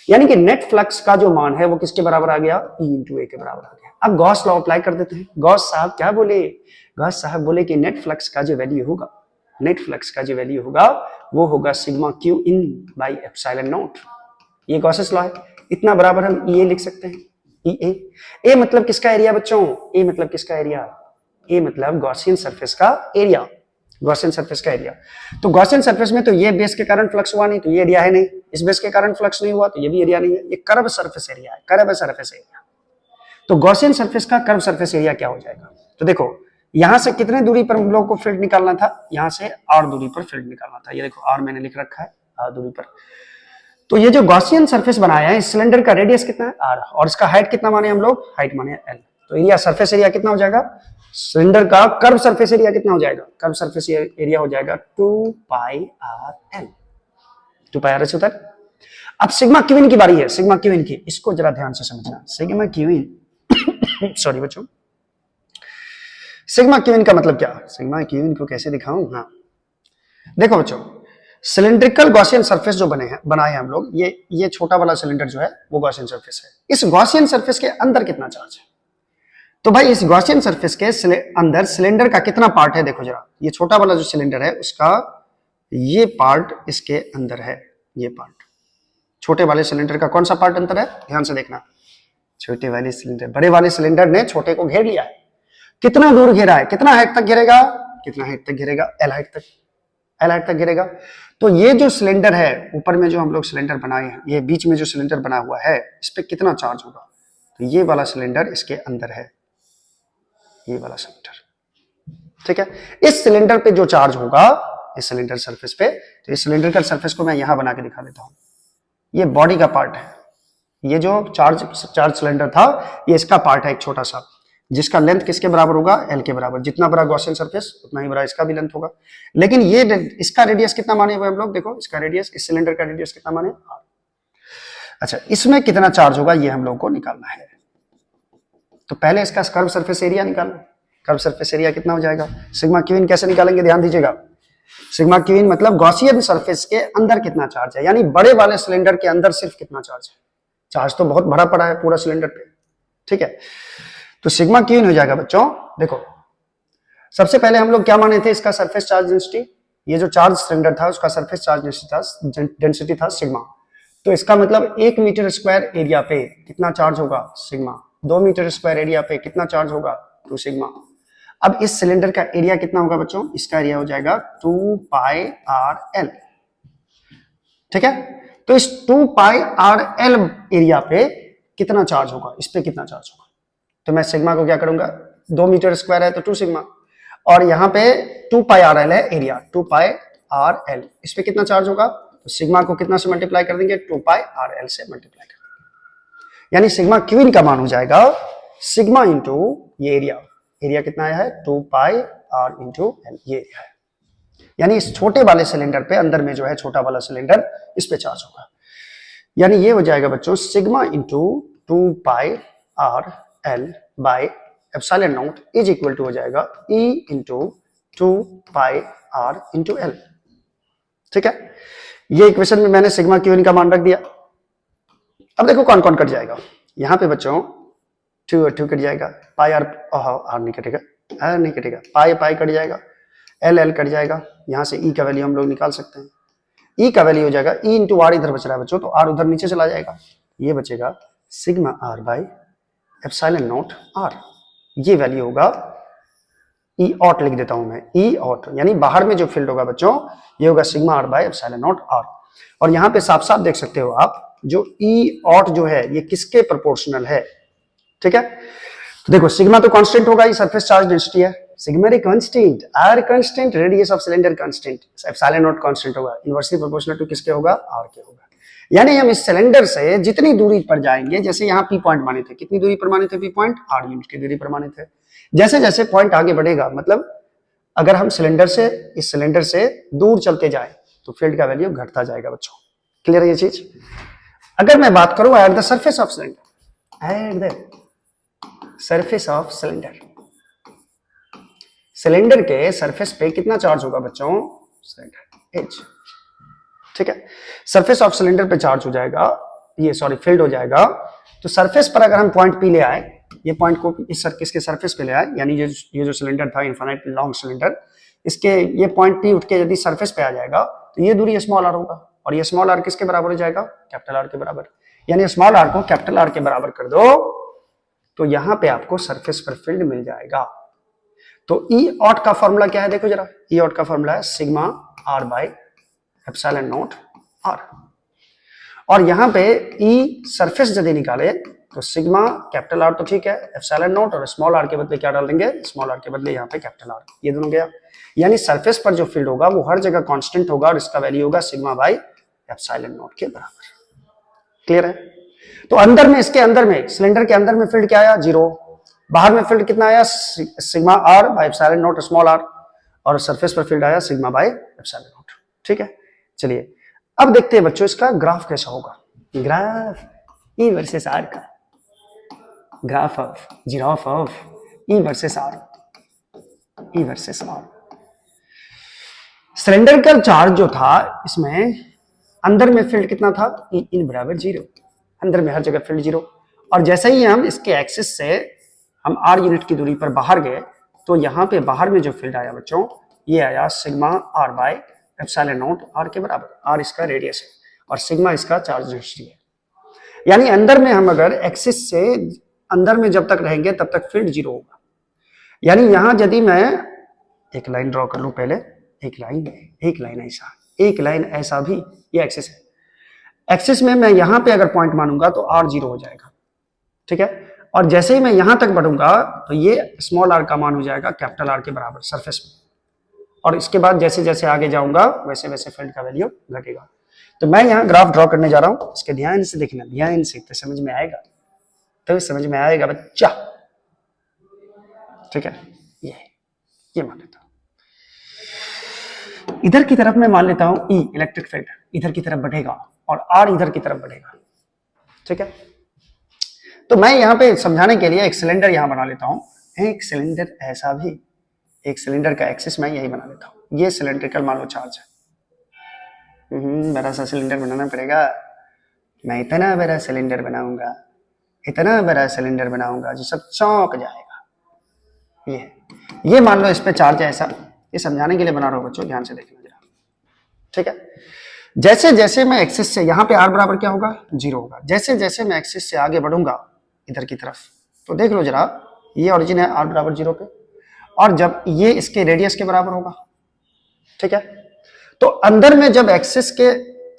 यानी कि नेट फ्लक्स का जो मान है वो किसके बराबर आ गया? E × A के बराबर आ गया। अब गॉस लॉ अप्लाई कर देते हैं। गॉस साहब क्या बोले? गॉस साहब बोले कि नेट फ्लक्स का जो वैल्यू होगा, नेट फ्लक्स का जो वैल्यू होगा वो होगा sigma Q in by epsilon not. ये गॉसेस लॉ है। इतना बराबर हम EA लिख सकते हैं, EA। A मतलब किसका एरिया बच्चों? A मतलब किसका एरिया? A मतलब गॉसियन सरफेस का एरिया, गॉसियन सरफेस का एरिया। तो गॉसियन सरफेस में तो ये बेस के कारण फ्लक्स हुआ नहीं, तो ये एरिया है नहीं। इस बेस के कारण फ्लक्स नहीं हुआ तो ये भी एरिया नहीं है। ये कर्व सरफेस एरिया है, कर्व सरफेस एरिया। तो गॉसियन सरफेस का कर्व सरफेस एरिया क्या हो जाएगा? तो देखो यहां से कितने दूरी पर हम लोग को फील्ड निकालना था? यहां से r दूरी पर फील्ड निकालना था। ये देखो r मैंने लिख रखा है, r दूरी पर। तो ये जो गॉसियन सरफेस बनाया है, इस सिलेंडर का रेडियस कितना है? r। और इसका हाइट कितना माने हम लोग? हाइट माने l। तो एरिया सरफेस एरिया कितना हो जाएगा? सिलेंडर का कर्व सरफेस एरिया कितना हो जाएगा? कर्व सरफेस एरिया हो जाएगा 2πrl। 2πrs होता है। अब सिग्मा क्यूइन की बारी है, सिग्मा क्यूइन की। इसको जरा ध्यान से समझना। सिग्मा क्यूइन सॉरी बच्चों, सिग्मा क्यूइन का मतलब क्या? सिग्मा क्यूइन को कैसे दिखाऊं? हाँ देखो बच्चों, सिलिंड्रिकल गॉसियन सरफेस जो बनाए हैं हम लोग, ये छोटा वाला सिलेंडर जो है वो गॉसियन सरफेस है। इस गॉसियन सरफेस के अंदर कितना चार्ज है? तो भाई इस गॉसियन सरफेस के अंदर सिलेंडर का कितना पार्ट है, देखो जरा, ये छोटा वाला जो सिलेंडर है उसका ये पार्ट इसके अंदर है, ये पार्ट छोटे वाले सिलेंडर का कौन सा पार्ट अंदर है, ध्यान से देखना। छोटे वाले सिलेंडर, बड़े वाले सिलेंडर ने छोटे को घेर लिया है। कितना दूर घेरा है, कितना हाइट तक घेरेगा, कितना हाइट तक घेरेगा, एल हाइट तक, एल हाइट तक घेरेगा। तो ये जो सिलेंडर है ऊपर में जो हम लोग सिलेंडर बनाए हैं, ये बीच में जो सिलेंडर बना हुआ है इस पे कितना चार्ज होगा, तो ये वाला सिलेंडर इसके अंदर है, ये वाला सिलेंडर, ठीक है। इस सिलेंडर पे जो चार्ज होगा इस सिलेंडर सरफेस पे, तो इस सिलेंडर का सरफेस को मैं यहां बना के दिखा देता हूं। ये बॉडी का पार्ट है, ये जो चार्ज सिलेंडर था ये इसका पार्ट है एक छोटा सा, जिसका लेंथ किसके बराबर होगा, एल के बराबर। जितना बड़ा गॉसियन सरफेस उतना ही बड़ा इसका भी लेंथ होगा। लेकिन ये इसका रेडियस कितना माने हुए हम लोग, देखो इसका रेडियस, इस सिलेंडर का रेडियस कितना माने, आर। अच्छा, इसमें कितना चार्ज होगा ये हम लोग को निकालना है। तो पहले इसका कर्व सरफेस एरिया निकालना। कर्व सरफेस एरिया कितना हो जाएगा, सिग्मा क्यू इन कैसे निकालेंगे, ध्यान दीजिएगा। सिग्मा क्यू इन मतलब गॉसियन सरफेस के अंदर कितना चार्ज है, यानी बड़े वाले सिलेंडर के अंदर सिर्फ कितना चार्ज है। चार्ज तो बहुत बड़ा पड़ा है पूरा सिलेंडर पे, ठीक है। तो सिग्मा क्यू इन हो जाएगा बच्चों, देखो सबसे पहले हम लोग क्या माने थे, इसका सरफेस चार्ज डेंसिटी, ये जो चार्ज सिलेंडर था उसका सरफेस चार्ज डेंसिटी था सिग्मा। तो इसका मतलब 1 मीटर स्क्वायर एरिया पे कितना चार्ज होगा, सिग्मा। 2 मीटर स्क्वायर एरिया पे कितना चार्ज होगा, 2 सिग्मा। अब इस सिलेंडर का एरिया कितना होगा बच्चों, इसका एरिया हो जाएगा 2 पाई आर एल, ठीक है। तो इस 2 पाई आर एल एरिया पे कितना चार्ज होगा, इस पे कितना चार्ज होगा। तो मैं सिग्मा को क्या करूंगा, 2 मीटर स्क्वायर है तो 2 सिग्मा, और यहां पे 2 पाई आर एल है एरिया, 2 पाई आर एल, इस पे कितना चार्ज होगा, तो सिग्मा को कितना से मल्टीप्लाई कर देंगे, 2 पाई आर एल से मल्टीप्लाई कर देंगे। यानी सिग्मा क्यू इन का मान हो जाएगा सिग्मा इंटू ये एरिया, एरिया कितना आया है 2 पाई आर इंटू एल, ये एरिया है। यानी इस छोटे वाले सिलेंडर पे अंदर में जो है छोटा वाला सिलेंडर, इस पे चार्ज होगा। यानी ये हो जाएगा बच्चों sigma into 2 pi R L by epsilon not is equal to हो जाएगा E into 2 pi R into L, ठीक है। ये इक्वेशन में मैंने सिग्मा क्यू इन का मान रख दिया। अब देखो कौन कौन कट जाएगा, यहां पे बच्चों 2 और 2 कट जाएगा, पाई आर, आर नहीं कटेगा, आर नहीं कटेगा, पाई पाई कट जाएगा, एल एल कट जाएगा, यहां से ई का वैल्यू हम लोग निकाल सकते हैं। ई का वैल्यू हो जाएगा ई इंटू आर, इधर बच रहा है बच्चों तो आर उधर नीचे चला जाएगा, ये बचेगा sigma R by epsilon not R. ये वैल्यू होगा ई ऑट, लिख देता हूं मैं ई ऑट, यानी बाहर में जो फील्ड होगा बच्चों ये होगा sigma R by epsilon not R. और यहां पे साफ साफ देख सकते हो आप जो ई ऑट जो है ये किसके प्रोपोर्शनल है, ठीक है। तो देखो सिग्मा तो कांस्टेंट होगा, ये सरफेस चार्ज डेंसिटी है, sigma constant, R constant, radius of cylinder constant, epsilon not constant होगा, इनवर्सली प्रोपोर्शनल टू किसके होगा, आर के होगा। यानी हम इस सिलेंडर से जितनी दूरी पर जाएंगे, जैसे यहाँ पी पॉइंट माने थे, कितनी दूरी पर माने थे पी पॉइंट, 8 यूनिट की दूरी पर माने थे। जैसे जैसे पॉइंट आगे बढ़ेगा, मतलब अगर हम सिलेंडर से इस सिलेंडर से दूर चलते जाए तो फील्ड का वैल्यू घटता जाएगा बच्चों, क्लियर है ये चीज। अगर मैं बात करूं eight the surface of cylinder, eight the surface of cylinder, cylinder के सरफेस पे कितना चार्ज होगा बच्चों, सिलेंडर एच, ठीक है। सरफेस ऑफ सिलेंडर पे चार्ज हो जाएगा, ये सॉरी फील्ड हो जाएगा। तो सरफेस पर अगर हम पॉइंट पी ले आए, ये पॉइंट को इस इसके सरफेस पे ले आए, यानी ये जो सिलेंडर था इनफाइनाइट लॉन्ग सिलेंडर, इसके ये पॉइंट पी उठ के यदि सरफेस पे आ जाएगा तो ये दूरी स्मॉल आर होगा, और ये स्मॉल आर किसके बराबर हो जाएगा, कैपिटल आर के बराबर। यानी स्मॉल आर को कैपिटल आर के बराबर कर दो तो यहां पे आपको सरफेस पर फील्ड मिल जाएगा। तो ई ऑट का फॉर्मूला क्या है, देखो जरा, ई ऑट का फॉर्मूला है sigma R by epsilon not R. और यहां पे ई सरफेस यदि निकाले तो सिग्मा कैपिटल आर तो ठीक है, एप्सिलॉन नॉट, और स्मॉल आर के बदले क्या डाल देंगे, स्मॉल आर के बदले यहाँ पे कैपिटल आर, ये दोनों गया। यानी सरफेस पर जो फील्ड होगा वो हर जगह कांस्टेंट होगा और इसका वैल्यू होगा सिग्मा बाई एप्सिलॉन नॉट के बराबर, क्लियर है। तो अंदर में, इसके अंदर में, सिलेंडर के अंदर में फील्ड क्या आया, 0, बाहर में फील्ड कितना आया, sigma R by epsilon not small R, और सरफेस पर फील्ड आया सिग्मा बाई एप्सिलॉन नॉट, ठीक है। चलिए अब देखते हैं बच्चों इसका ग्राफ कैसा होगा। ग्राफ ई वर्सेस आर का, graph of giraffe of E versus R, E versus R. Cylindrical charge जो था इसमें अंदर में फील्ड कितना था, ई इन बराबर 0, अंदर में हर जगह फील्ड 0। और जैसे ही हम इसके एक्सिस से हम r यूनिट की दूरी पर बाहर गए तो यहाँ पे बाहर में जो फील्ड आया बच्चों, ये आया sigma r bye epsilon not r के बराबर। r इसका रेडियस है और सिग्मा इसका चार्ज डेंसिटी है। यानी अंदर में हम अगर एक्सिस से अंदर में जब तक रहेंगे तब तक फील्ड 0 होगा। यानी यहां यदि मैं एक लाइन ड्रॉ कर लूं, पहले एक लाइन ऐसा भी, ये एक्सिस है। एक्सिस में मैं यहां पे अगर पॉइंट मानूंगा तो r 0 हो जाएगा, ठीक है। और जैसे ही मैं यहां तक बढ़ूंगा तो ये स्मॉल r का मान हो जाएगा कैपिटल R के बराबर सरफेस में। और इसके बाद जैसे जैसे आगे जाऊंगा वैसे वैसे फील्ड का वैल्यू घटेगा। तो मैं यहाँ ग्राफ ड्रॉ करने जा रहा हूं, इसके ध्यान से देखना, ध्यान से, तो समझ में आएगा, तो समझ में आएगा बच्चा, ठीक है। ये मान लेता हूं, इधर की तरफ मैं मान लेता हूं E इलेक्ट्रिक फील्ड इधर की तरफ बढ़ेगा और R इधर की तरफ बढ़ेगा, ठीक है। तो मैं यहाँ पे समझाने के लिए एक सिलेंडर यहाँ बना लेता हूँ। एक सिलेंडर ऐसा भी, एक सिलेंडर का एक्सिस मैं यही बना लेता हूँ। ये सिलेंड्रिकल मान लो चार्ज है, बड़ा सा सिलेंडर बनाना पड़ेगा। मैं इतना बड़ा सिलेंडर बनाऊंगा, इतना बड़ा सिलेंडर बनाऊंगा जो सब चौंक जाएगा। ये मान लो इस पे चार्ज है ऐसा, ये समझाने के लिए बना रहा हूँ बच्चों, ध्यान से देखना जरा, ठीक है। जैसे जैसे मैं एक्सिस से, यहाँ पे r बराबर क्या होगा, 0 होगा। जैसे जैसे मैं एक्सिस से आगे बढ़ूंगा इधर की तरफ, तो देख लो जरा, ये ओरिजिन है r बराबर 0 पे, और जब ये इसके रेडियस के बराबर होगा, ठीक है। तो अंदर में जब एक्सिस के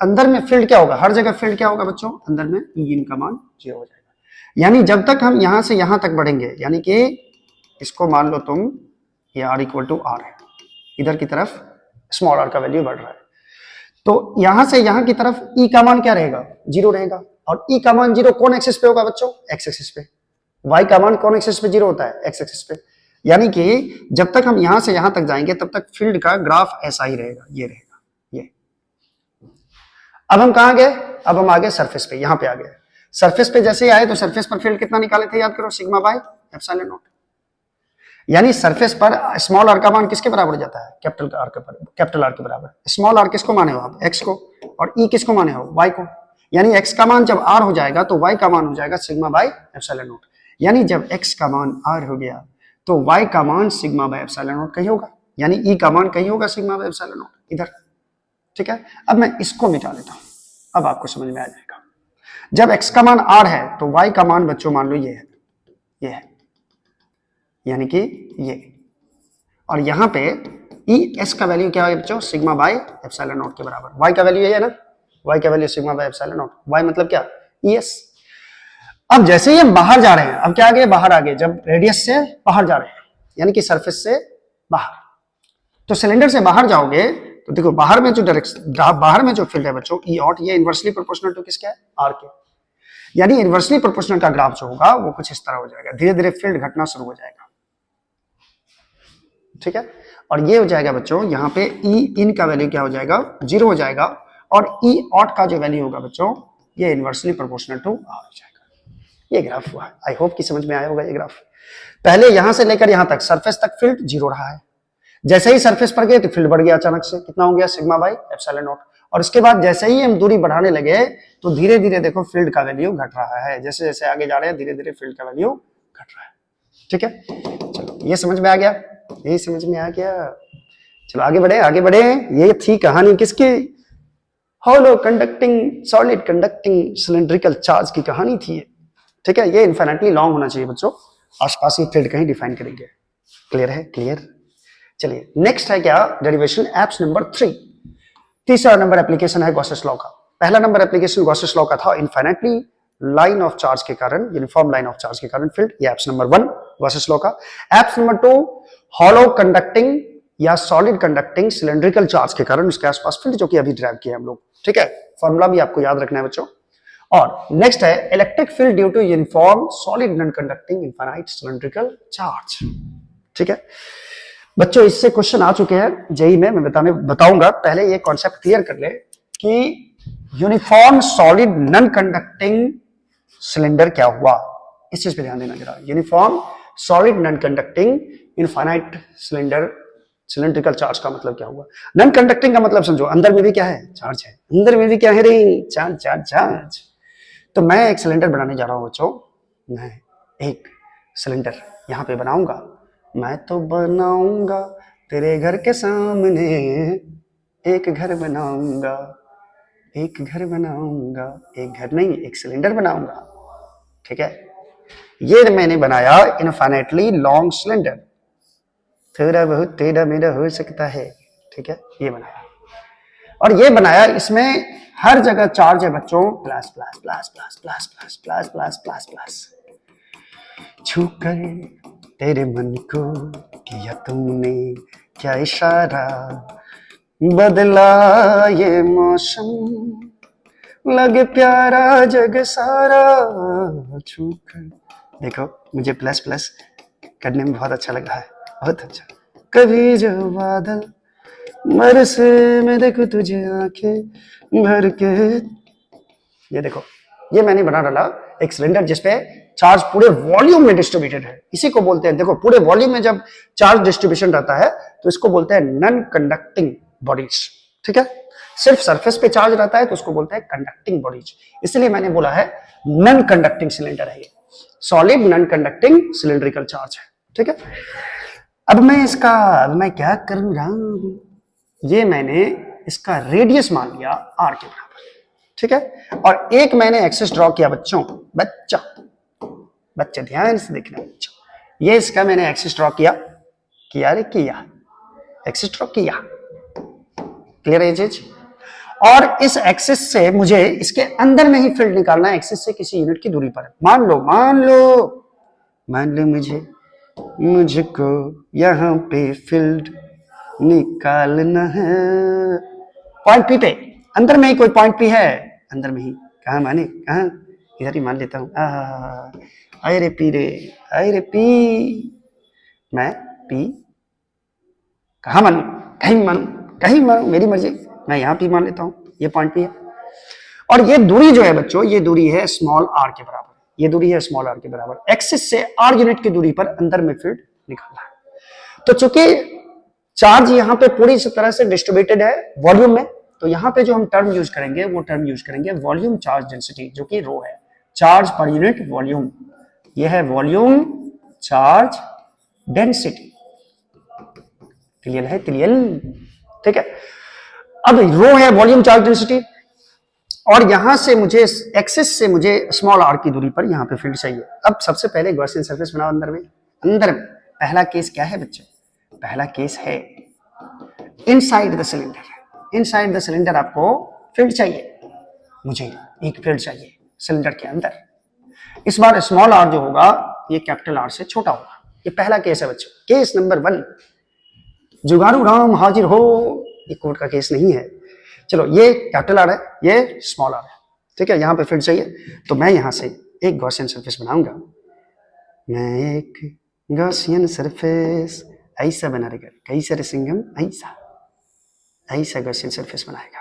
अंदर में फील्ड क्या होगा, हर जगह फील्ड क्या होगा बच्चों, अंदर में ई का मान 0 हो जाएगा। यानी जब तक हम यहां से यहां तक बढ़ेंगे, यानी कि इसको मान लो तुम, ये r इक्वल टू r है, इधर की तरफ स्मॉल r का वैल्यू बढ़ रहा है, तो यहां से यहां की तरफ ई का मान क्या रहेगा, 0 रहेगा। और ई का मान 0 कौन एक्सिस पे होगा बच्चों, एक्स एक्सिस पे। वाई का मान कौन एक्सिस पे 0 होता है, एक्स एक्सिस पे। यानी कि जब तक हम यहां से यहां तक जाएंगे तब तक फील्ड का ग्राफ ऐसा ही रहेगा, ये रहेगा, ये। अब हम कहां गए, अब हम आ गए सरफेस पे, यहां पे आ गए। सरफेस पे जैसे ही आए तो सरफेस पर फील्ड कितना निकाले थे, याद करो, सिग्मा बाय एप्सिलॉन नॉट। यानी सरफेस पर स्मॉल r का मान किसके बराबर हो जाता है, कैपिटल R के बराबर। स्मॉल r किसको माने हो आप, x को, और e किसको माने हो, y को। यानी x का मान जब r हो जाएगा तो y का मान हो जाएगा सिग्मा बाय एप्सिलॉन नॉट। यानी जब x का मान r हो गया तो y का मान सिग्मा बाय एप्सिलॉन नॉट कहीं होगा, यानी e का मान कहीं होगा सिग्मा बाय एप्सिलॉन नॉट इधर, ठीक है। अब मैं इसको मिटा लेता हूं, अब आपको समझ में आ जाएगा। जब x का मान r है तो y का मान बच्चों मान लो ये है, ये है, यानी कि ये। और यहां पे ई एस का वैल्यू क्या है बच्चों, सिग्मा बाय एप्सिलॉन नॉट के बराबर। वाई का वैल्यू ये है ना, वाई का value sigma by epsilon not. Y मतलब क्या, ई एस। अब जैसे ही हम बाहर जा रहे हैं, अब क्या आ गए, बाहर आ गए, जब रेडियस से बाहर जा रहे हैं, यानी कि सरफेस से बाहर। तो सिलेंडर से बाहर जाओगे तो देखो बाहर में जो डायरेक्शन, बाहर में जो फील्ड है बच्चों, ई ऑट, ये इनवर्सली प्रोपोर्शनल टू किसके है, आर के। यानी इनवर्सली प्रोपोर्शनल का ग्राफ जो होगा वो कुछ इस तरह हो जाएगा, धीरे धीरे फील्ड घटना शुरू हो जाएगा, ठीक है। और ये हो जाएगा बच्चों, यहाँ पे ई इन का वैल्यू क्या हो जाएगा, 0 हो जाएगा, और ई ऑट का जो वैल्यू होगा बच्चों, ये इनवर्सली प्रोपोर्शनल टू आर हो जाएगा। ये ग्राफ हुआ है, आई होप कि समझ में आया होगा ये ग्राफ। पहले यहां से लेकर यहां तक सरफेस तक फील्ड 0 रहा है, जैसे ही सरफेस पर गए तो फील्ड बढ़ गया अचानक से, कितना हो गया, सिग्मा बाय एप्सिलॉन नॉट। और उसके बाद जैसे ही हम दूरी बढ़ाने लगे तो धीरे धीरे देखो फील्ड का वैल्यू घट रहा है, जैसे जैसे आगे जा रहे हैं धीरे धीरे फील्ड का वैल्यू घट रहा है, ठीक है। चलो ये समझ में आ गया, यही समझ में आ गया। चलो आगे बढ़े, आगे बढ़े। ये थी कहानी किसकी, hollow conducting solid conducting cylindrical charge की कहानी थी, ठीक है। ये इनफिनिटली लॉन्ग होना चाहिए बच्चों, आसपास ही फील्ड कहीं डिफाइन करेंगे। क्लियर है, क्लियर। चलिए नेक्स्ट है क्या, डेरिवेशन एप्स नंबर 3। तीसरा नंबर एप्लीकेशन है गॉसेस लॉ का। पहला नंबर एप्लीकेशन गॉसेस लॉ का था, इनफिनिटली लाइन ऑफ चार्ज के कारण, यूनिफॉर्म लाइन ऑफ चार्ज के कारण फील्ड। ये एप्स नंबर 1 गॉसेस लॉ का। एप्स नंबर 2 हॉलो कंडक्टिंग या सॉलिड कंडक्टिंग सिलेंड्रिकल चार्ज के कारण उसके आसपास फील्ड, जो कि अभी ड्राइव किया हम लोग, ठीक है। फॉर्मूला भी आपको याद रखना है बच्चों। और नेक्स्ट है electric field due to uniform solid non conducting infinite cylindrical charge, ठीक है बच्चों। इससे क्वेश्चन आ चुके हैं जेई में, मैं बताऊंगा। पहले ये कॉन्सेप्ट क्लियर कर ले कि uniform solid non conducting cylinder क्या हुआ, इस चीज पे ध्यान देना जरा। Uniform solid non conducting infinite cylinder cylindrical charge का मतलब क्या हुआ? नॉन कंडक्टिंग का मतलब समझो, अंदर में भी क्या है? चार्ज है। अंदर में भी क्या है रे? Charge charge charge. तो मैं एक सिलेंडर बनाने जा रहा हूँ बच्चों, मैं एक सिलेंडर यहाँ पे बनाऊंगा। मैं तो बनाऊंगा तेरे घर के सामने एक घर बनाऊंगा, एक घर बनाऊंगा, एक घर नहीं एक सिलेंडर बनाऊंगा। ठीक है, ये मैंने बनाया इनफाइनाइटली लॉन्ग सिलेंडर, थोड़ा बहुत टेढ़ा मेढ़ा हो सकता है। ठीक है, ये बनाया और ये बनाया, इसमें हर जगह चार्ज है बच्चों, plus plus plus plus plus plus plus plus plus plus. छूकर तेरे मन को किया तुमने क्या इशारा, बदला ये मौसम लगे प्यारा जग सारा। छूकर देखो, मुझे प्लस प्लस करने में बहुत अच्छा लगा है, बहुत अच्छा। कभी जो बादल बरसे मैं देखो तुझे आंखें भर के। ये देखो, ये मैंने बना डाला एक सिलेंडर जिसपे चार्ज पूरे वॉल्यूम में डिस्ट्रीब्यूटेड है। इसी को बोलते हैं, देखो पूरे वॉल्यूम में जब चार्ज डिस्ट्रीब्यूशन रहता है तो इसको बोलते हैं नॉन कंडक्टिंग बॉडीज। ठीक है, सिर्फ सरफेस पे चार्ज रहता है तो उसको बोलते हैं कंडक्टिंग बॉडीज। इसलिए मैंने बोला है नॉन कंडक्टिंग सिलेंडर है ये, solid non conducting cylindrical charge है। ठीक है, अब मैं क्या करूं राम, ये मैंने इसका रेडियस मान लिया आर के बराबर। ठीक है, और एक मैंने एक्सिस ड्रॉ किया बच्चों, बच्चे ध्यान से देखना बच्चों, ये इसका मैंने एक्सिस ड्रॉ किया, एक्सिस ड्रॉ किया। क्लियर है चीज? और इस एक्सिस से मुझे इसके अंदर में ही फील्ड निकालना है, एक्सिस से किसी यूनिट की दूरी पर। मान लो मुझको यहां पे फील्ड निकालना है पॉइंट पी पे, अंदर में ही कोई पॉइंट पी है, अंदर में ही। कहा माने, कहा, इधर ही मान लेता हूं। अरे पी, मैं पी कहा मानू, कहीं मानू मेरी मर्जी, मैं यहां पी मान लेता हूं, ये पॉइंट पी है। और ये दूरी जो है बच्चों, ये दूरी है स्मॉल आर के बराबर, ये दूरी है स्मॉल आर के बराबर। एक्सिस से आर यूनिट की दूरी पर अंदर में फील्ड निकालना है। तो चूंकि चार्ज यहां पे पूरी तरह से डिस्ट्रीब्यूटेड है वॉल्यूम में, तो यहां पे जो हम टर्म यूज करेंगे वो टर्म यूज करेंगे वॉल्यूम चार्ज डेंसिटी, जो कि रो है, चार्ज पर यूनिट वॉल्यूम। ये है वॉल्यूम चार्ज डेंसिटी। क्लियर है? क्लियर? ठीक है, अब रो है वॉल्यूम चार्ज डेंसिटी, और यहां से मुझे एक्सिस से मुझे स्मॉल आर की दूरी पर यहां पे फील्ड चाहिए। अब सबसे पहले गॉसियन सरफेस बनाओ अंदर में। पहला केस क्या है बच्चे? पहला केस है inside the cylinder. Inside the cylinder आपको फील्ड चाहिए, मुझे एक फील्ड चाहिए सिलेंडर के अंदर। इस बार स्मॉल आर जो होगा ये कैपिटल आर से छोटा होगा। ये पहला केस है बच्चों, केस नंबर 1। जुगाड़ू राम हाजिर हो, ये कोर्ट का केस नहीं है। चलो, ये कैपिटल आर है, ये स्मॉल आर है। ठीक है, यहां पे फील्ड चाहिए, तो मैं यहां से एक गॉसियन सरफेस बनाऊंगा। मैं एक गॉसियन सरफेस ऐसा बना देगा, कैसा रे सिंघम, ऐसा गॉसियन सरफेस बनाएगा,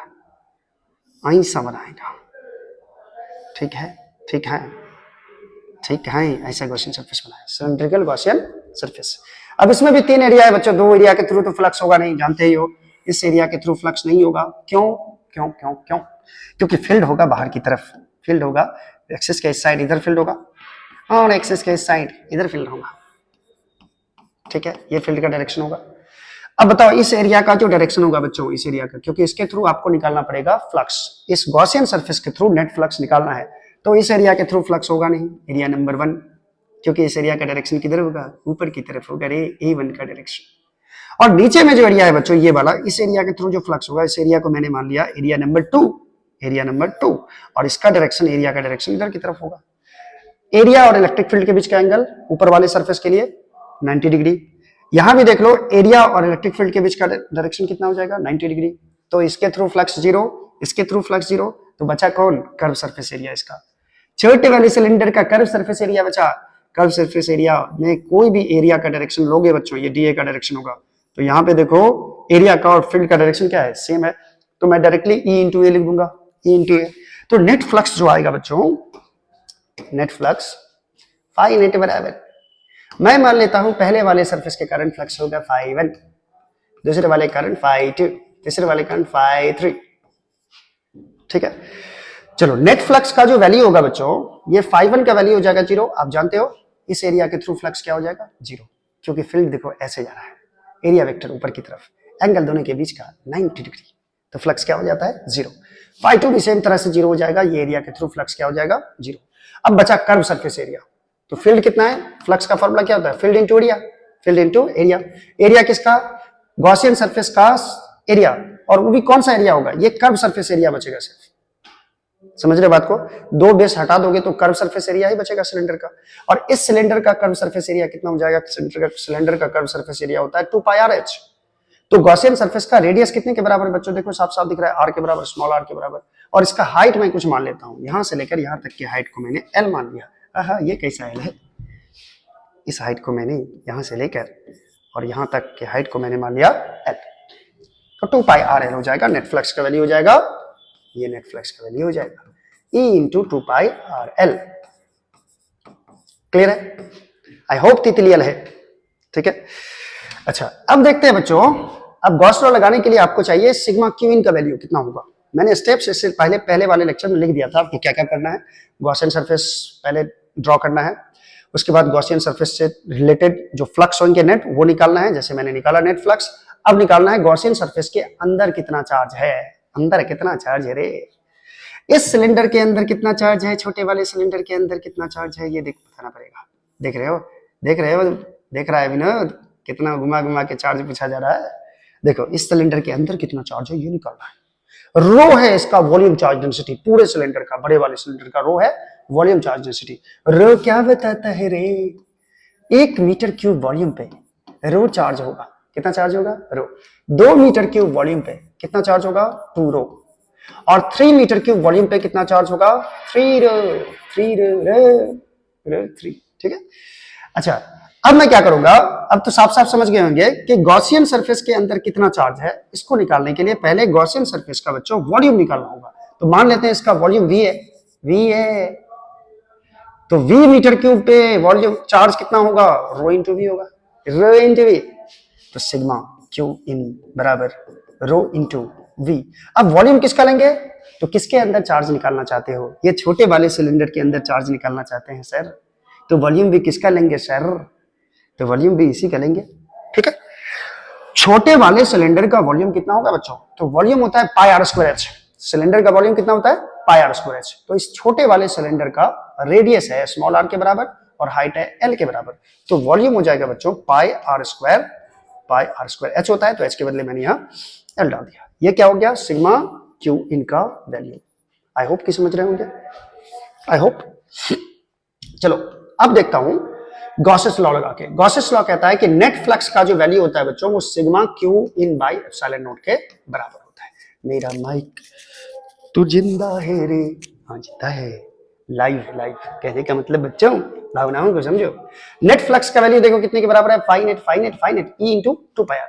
ऐसा बनाएगा। ठीक है, ऐसा गॉसियन सरफेस बनाएगा, सिलेंड्रिकल गॉसियन सरफेस। अब इसमें भी 3 एरिया है बच्चों, 2 एरिया के थ्रू तो फ्लक्स होगा नहीं, जानते ही हो। इस एरिया के थ्रू फ्लक्स नहीं होगा। क्यों? क्योंकि फील्ड होगा बाहर की तरफ, फील्ड होगा एक्सिस के इस साइड, इधर फील्ड होगा, और एक्सिस के इस साइड इधर फील्ड होगा। ठीक है, ये फील्ड का डायरेक्शन होगा। अब बताओ इस एरिया का जो डायरेक्शन होगा बच्चों, इस एरिया का, क्योंकि इसके थ्रू आपको निकालना पड़ेगा फ्लक्स, इस गॉसियन सरफेस के थ्रू नेट फ्लक्स निकालना है, तो इस एरिया के थ्रू फ्लक्स होगा नहीं, एरिया नंबर 1, क्योंकि इस एरिया का डायरेक्शन किधर होगा? ऊपर की तरफ होगा रे, A1 का डायरेक्शन। और नीचे में जो एरिया है बच्चों ये वाला, इस एरिया के थ्रू जो फ्लक्स होगा, इस एरिया को मैंने मान लिया एरिया नंबर 2, और इसका डायरेक्शन, एरिया का डायरेक्शन इधर की तरफ होगा। एरिया और इलेक्ट्रिक फील्ड के बीच का एंगल ऊपर वाले सरफेस के लिए 90 डिग्री। यहां भी देख लो, एरिया और इलेक्ट्रिक फील्ड के बीच का डायरेक्शन कितना हो जाएगा? 90 डिग्री। तो इसके थ्रू फ्लक्स 0, इसके थ्रू फ्लक्स 0, तो बचा कौन? Curve surface area. इसका छोटे वाले सिलेंडर का कर्व सरफेस एरिया बचा। कर्व सरफेस एरिया में कोई भी एरिया का डायरेक्शन लोगे बच्चों, ये डीए का डायरेक्शन होगा, तो यहाँ पे देखो एरिया का और फील्ड का डायरेक्शन क्या है? सेम है, तो मैं डायरेक्टली E इंटू ए लिख दूंगा, E इंटू ए। तो नेट फ्लक्स जो आएगा बच्चों, नेट फ्लक्स फाई नेट बराबर, मैं मान लेता हूं पहले वाले सरफेस के कारण फ्लक्स होगा φ1, दूसरे वाले करंट फाई 2, तीसरे वाले करंट फाई 3। ठीक है, चलो नेट फ्लक्स का जो वैल्यू होगा बच्चों, ये फाई 1 का वैल्यू हो जाएगा 0। आप जानते हो इस एरिया के थ्रू फ्लक्स क्या हो जाएगा 0, क्योंकि फील्ड देखो ऐसे जा रहा है, एरिया वेक्टर ऊपर की तरफ, एंगल दोनों के बीच का 90 डिग्री, तो फ्लक्स क्या हो जाता है 0। फाई 2 भी सेम तरह से 0 हो जाएगा, ये एरिया के थ्रू फ्लक्स क्या हो जाएगा 0। अब बचा कर्व सरफेस एरिया, तो फील्ड कितना है, फ्लक्स का फॉर्मूला क्या होता है, field into area, field into area. Area किसका, गॉसियन सरफेस का एरिया, और वो भी कौन सा एरिया होगा, ये कर्व सरफेस एरिया बचेगा सिर्फ। समझ रहे बात को, दो बेस हटा दोगे तो कर्व सरफेस एरिया ही बचेगा सिलेंडर का। और इस सिलेंडर का कर्व सरफेस एरिया कितना हो जाएगा, सिलेंडर का कर्व सरफेस एरिया होता है 2 पाई आर एच। तो गॉसियन सरफेस का रेडियस कितने के बराबर बच्चों, देखो साफ साफ दिख रहा है, आर के बराबर, स्मॉल आर के बराबर। और इसका हाइट मैं कुछ मान लेता हूं, यहां से लेकर यहां तक की हाइट को मैंने एल मान लिया। ये कैसा एल है, इस हाइट को मैंने यहां से लेकर और यहां तक के हाइट को मैंने मान लिया एल, तो 2 पाई आर एल हो जाएगा। नेट फ्लक्स का वैल्यू हो जाएगा, ये नेट फ्लक्स का वैल्यू हो जाएगा E into 2 pi R L. Clear है, आई होप तितलियल है। ठीक है, अच्छा अब देखते हैं बच्चों, अब गॉस लॉ लगाने के लिए आपको चाहिए सिग्मा क्यू इन का वैल्यू कितना होगा। मैंने स्टेप्स इससे पहले वाले लेक्चर में लिख दिया था आपको क्या क्या करना है। गॉसियन सरफेस पहले ड्रॉ करना है, उसके बाद गॉसियन सरफेस से रिलेटेड जो फ्लक्स होंगे नेट, वो निकालना है, जैसे मैंने निकाला नेट फ्लक्स। अब निकालना है गॉसियन सरफेस के अंदर कितना चार्ज है, अंदर कितना चार्ज है रे, इस सिलेंडर के अंदर कितना चार्ज है, छोटे वाले सिलेंडर के अंदर कितना चार्ज है, ये बताना पड़ेगा। देख रहे हो, देख रहे हो, देख रहा है विनोद, कितना घुमा घुमा के चार्ज पूछा जा रहा है। देखो इस सिलेंडर के अंदर कितना चार्ज है ये निकालना है। रो है इसका वॉल्यूम चार्ज डेंसिटी, पूरे सिलेंडर का, बड़े वाले सिलेंडर का रो है वॉल्यूम चार्ज डेंसिटी। रो क्या बताता है रे, 1 मीटर क्यूब वॉल्यूम पे रो चार्ज होगा, कितना चार्ज होगा रो। 2 मीटर क्यूब वॉल्यूम पे कितना चार्ज होगा 2 रो, और 3 मीटर क्यूब वॉल्यूम पे कितना चार्ज होगा 3 रो, 3 रो 3। ठीक है, अच्छा अब मैं क्या करूंगा, अब तो साफ साफ समझ गए होंगे कि गॉसियन सरफेस के अंदर कितना चार्ज है। इसको निकालने के लिए पहले गॉसियन सरफेस का बच्चों वॉल्यूम निकालना होगा। तो मान लेते हैं इसका वॉल्यूम V है, V है, तो V मीटर क्यूब पे वॉल्यूम चार्ज कितना होगा, रो इंटू V होगा, रो इंटू V। तो सिग्मा क्यू इन बराबर रो इंटू V। अब वॉल्यूम किसका लेंगे, तो किसके अंदर चार्ज निकालना चाहते हो, ये छोटे वाले सिलेंडर के अंदर चार्ज निकालना चाहते हैं सर, तो वॉल्यूम भी किसका लेंगे सर, तो वॉल्यूम भी इसी का लेंगे। ठीक है, छोटे वाले सिलेंडर का वॉल्यूम कितना होगा बच्चों, तो वॉल्यूम होता है पाई आर स्क्वायर एच। सिलेंडर का वॉल्यूम कितना होता है पाई आर स्क्वायर एच। तो इस छोटे वाले सिलेंडर का रेडियस है स्मॉल आर के बराबर और हाइट है एल के बराबर, तो वॉल्यूम हो जाएगा बच्चों पाई आर स्क्वायर एच होता है, तो एच के बदले मैंने यहाँ एल डाल दिया। ये क्या हो गया सिग्मा क्यू इनका वैल्यू। आई होप कि समझ रहे होंगे, आई होप। चलो अब देखता हूं गॉसेस लॉ लगा के। गॉसेस लॉ कहता है कि नेट फ्लक्स का जो वैल्यू होता है बच्चों, वो sigma Q in by epsilon not के बराबर होता है। मेरा माइक तू जिंदा है रे, हाँ जिंदा है, लाइव लाइव कहने का मतलब बच्चों भावनाओं को समझो। नेट फ्लक्स का वैल्यू देखो कितने के बराबर है, फाइनेट ई इंटू 2 पाई आर।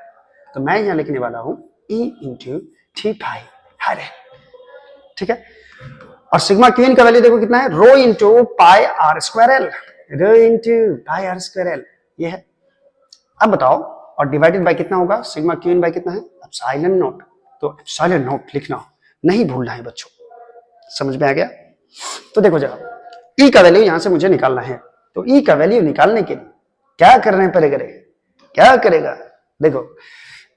तो मैं यहां लिखने वाला हूं ई इंटू 3 पाई आर। ठीक है, और सिग्मा क्यू इन का वैल्यू देखो कितना है, rho into pi r square l, rho into pi r square l, ये है। अब बताओ, और डिवाइडेड बाय कितना होगा, सिग्मा क्यू इन बाय कितना है एप्सिलॉन नॉट। तो एप्सिलॉन नॉट लिखना नहीं भूलना है बच्चों, समझ में आ गया। तो देखो जरा ई का वैल्यू यहां से मुझे निकालना है, तो ई का वैल्यू निकालने के लिए क्या करने पड़ेगा रे, क्या करेगा, देखो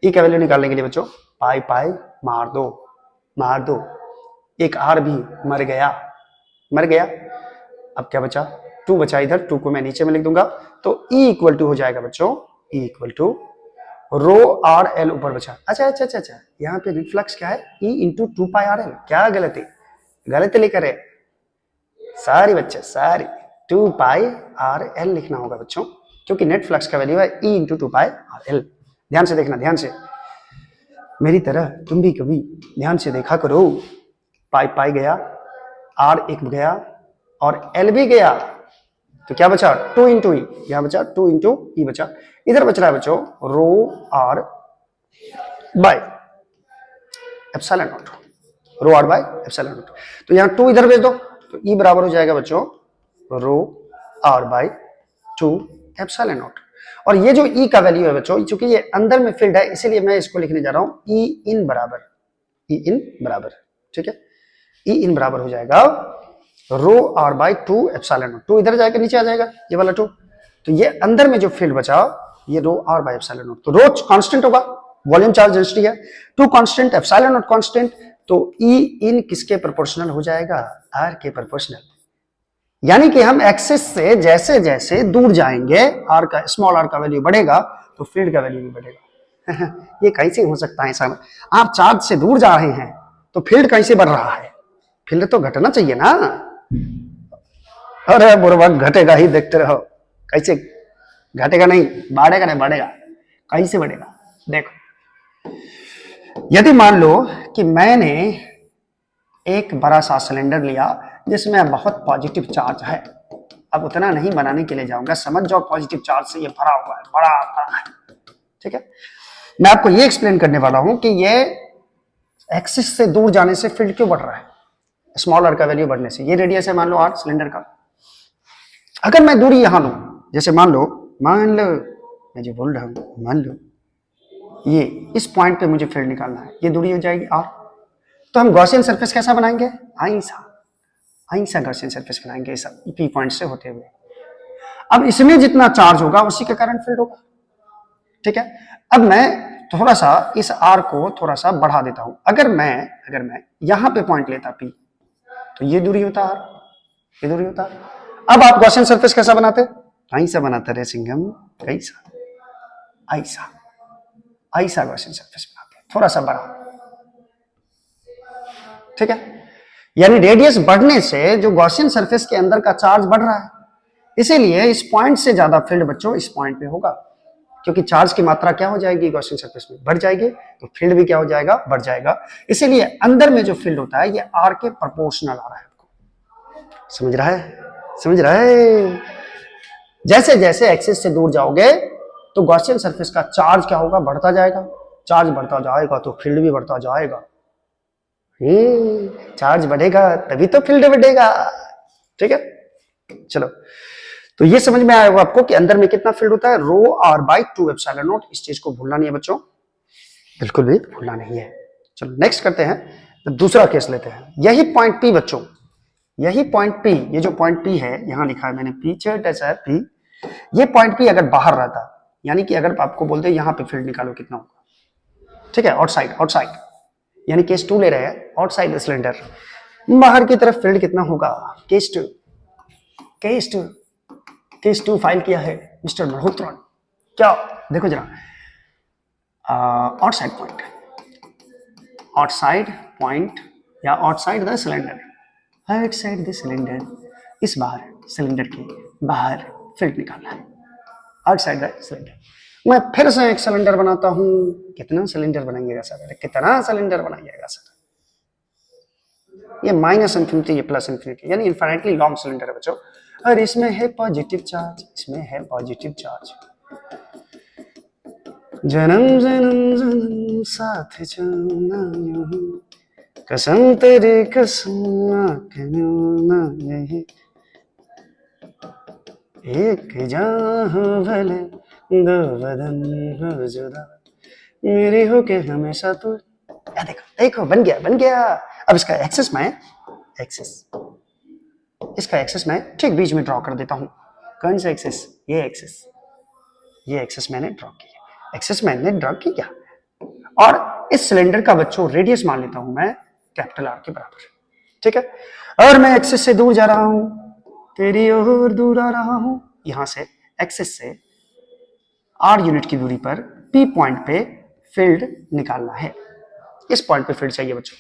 ई का वैल्यू निकालने के लिए बच्चों पाई पाई मार दो, एक आर भी मर गया। अब क्या बचा, 2 बचा, इधर 2 को मैं नीचे में लिख दूंगा। तो E इक्वल टू हो जाएगा बच्चों, E equal to rho R L ऊपर बचा। अच्छा, यहाँ पे रिफ्लक्स क्या है, E into 2 pi R L. क्या गलती लिखा है सारी बच्चे, सारी 2 पाई आर एल लिखना होगा बच्चों, क्योंकि नेट फ्लक्स का वैल्यू है E into 2 pi R L. ध्यान से देखना, ध्यान से, मेरी तरह तुम भी कभी ध्यान से देखा करो। पाई गया, आर एक गया और एल भी गया, तो क्या बचा 2 इंटू ई, यहां बचा 2 इंटू ई बचा। इधर बच रहा है बच्चों rho r by epsilon naught, rho r by epsilon naught. तो यहां 2 इधर भेज दो, तो ई बराबर हो जाएगा बच्चों rho r by 2 epsilon not. और ये जो ई का वैल्यू है बच्चों, चूंकि ये अंदर में फील्ड है इसीलिए मैं इसको लिखने जा रहा हूं ई इन बराबर, ई इन बराबर, ठीक है, ई इन बराबर हो जाएगा रो आर बाई 2 एप्सिलॉन नॉट। 2 इधर जाएगा, नीचे आ जाएगा ये वाला 2, तो ये अंदर में जो फील्ड बचा ये रो आर बाई एप्सिलॉन नॉट। तो रो कांस्टेंट होगा, वॉल्यूम चार्ज डेंसिटी है, 2 कांस्टेंट, एप्सिलॉन नॉट कांस्टेंट, तो ई इन किसके प्रोपोर्शनल हो जाएगा, आर के प्रोपोर्शनल। यानी कि हम एक्सिस से जैसे जैसे दूर जाएंगे आर का, स्मॉल आर का वैल्यू बढ़ेगा तो फील्ड का वैल्यू भी बढ़ेगा। ये कैसे हो सकता है सर, आप चार्ज से दूर जा रहे हैं तो फील्ड कैसे बढ़ रहा है, फील्ड तो घटना चाहिए ना। अरे बुरबक घटेगा ही, देखते रहो कैसे घटेगा, नहीं बढ़ेगा, नहीं बढ़ेगा, कैसे बढ़ेगा देखो। यदि मान लो कि मैंने एक बड़ा सा सिलेंडर लिया जिसमें बहुत पॉजिटिव चार्ज है, अब उतना नहीं बनाने के लिए जाऊंगा, समझ जाओ पॉजिटिव चार्ज से ये भरा हुआ है, बड़ा भरा है, ठीक है। मैं आपको ये एक्सप्लेन करने वाला हूं कि ये एक्सिस से दूर जाने से फील्ड क्यों बढ़ रहा है, स्मॉल आर का वैल्यू बढ़ने से। ये रेडियस है मान लो आर सिलेंडर का, अगर मैं दूरी यहां लूं, जैसे मान लो मैं जो बोल रहा हूं, मान लो ये इस पॉइंट पे मुझे फील्ड निकालना है, ये दूरी हो जाएगी आर, तो हम गॉसियन सरफेस कैसा बनाएंगे, आइंसा गॉसियन सरफेस बनाएंगे ऐसा पी पॉइंट से होते हुए। अब इसमें जितना चार्ज होगा उसी के कारण फील्ड होगा, ठीक है। अब मैं थोड़ा सा इस आर को थोड़ा सा बढ़ा देता हूं, अगर मैं यहां पे पॉइंट लेता पी तो ये दूरी होता आर, ये दूरी होता आर। अब आप गॉसियन सरफेस कैसा बनाते, ऐसा बनाते रहे सिंघम, ऐसा गॉसियन सरफेस बनाते हैं, थोड़ा सा बड़ा, ठीक है। यानी रेडियस बढ़ने से जो गॉसियन सरफेस के अंदर का चार्ज बढ़ रहा है, इसीलिए इस पॉइंट से ज्यादा फील्ड बच्चों इस पॉइंट पे होगा, क्योंकि चार्ज की मात्रा क्या हो जाएगी गॉसियन सरफेस में, बढ़ जाएगी, तो फील्ड भी क्या हो जाएगा, बढ़ जाएगा। इसीलिए अंदर में जो फील्ड होता है ये आर के प्रोपोर्शनल आ रहा है, आपको समझ रहा है। जैसे जैसे एक्सिस से दूर जाओगे तो गॉसियन सरफेस का चार्ज क्या होगा, बढ़ता जाएगा, चार्ज बढ़ता जाएगा तो फील्ड भी बढ़ता जाएगा। चार्ज बढ़ेगा तभी तो फील्ड बढ़ेगा, ठीक है। चलो, तो ये समझ में आया होगा आपको कि अंदर में कितना फील्ड होता है, rho R by 2 epsilon not. इस चीज को भूलना नहीं है बच्चों, बिल्कुल भी भूलना नहीं है। चलो नेक्स्ट करते हैं, तो दूसरा केस लेते हैं। यही पॉइंट पी बच्चों, यही पॉइंट पी, ये जो पॉइंट पी है यहां लिखा है मैंने पी चर्ट ऐसा पी, ये पॉइंट पी अगर बाहर रहता, यानी कि अगर आपको बोलते हैं यहां पे फील्ड निकालो कितना होगा, ठीक है, आउटसाइड, यानी केस 2 ले रहे हैं, आउटसाइड सिलेंडर, बाहर की तरफ फील्ड कितना होगा, केस टू फाइल किया है मिस्टर मल्होत्रा, क्या देखो जरा, आउटसाइड पॉइंट या आउटसाइड द सिलेंडर, इस बाहर सिलेंडर के बाहर फील्ड निकालना है, आउटसाइड द सिलेंडर। मैं फिर से एक सिलेंडर बनाता हूं, कितना सिलेंडर बनाइएगा सर, कितना सिलेंडर बनाइएगा सर, ये माइनस इन्फिनिटी, ये प्लस इन्फिनिटी, यानी इन्फिनिटली लॉन्ग सिलेंडर है बच्चों, और इसमें है पॉजिटिव चार्ज, इसमें है पॉजिटिव चार्ज। जन्म जन्म जन्म साथ चलना यूं, कसम तेरी कसम यही, एक जहां हो भले दो बदन हो जुदा, मेरी हो के हमेशा तू। देखो बन गया। अब इसका एक्सेस में, इसका एक्सेस मैं ठीक बीच में ड्रॉ कर देता हूं। कौन सा एक्सेस, ये एक्सेस मैंने ड्रॉ किया, और इस सिलेंडर का बच्चों रेडियस मान लेता हूं मैं कैपिटल आर के बराबर, ठीक है। और मैं एक्सेस से दूर जा रहा हूं, तेरी ओर दूर आ रहा हूं, यहां से एक्सेस से आर यूनिट की दूरी पर पी पॉइंट पे फील्ड निकालना है, इस पॉइंट पे फील्ड चाहिए बच्चों।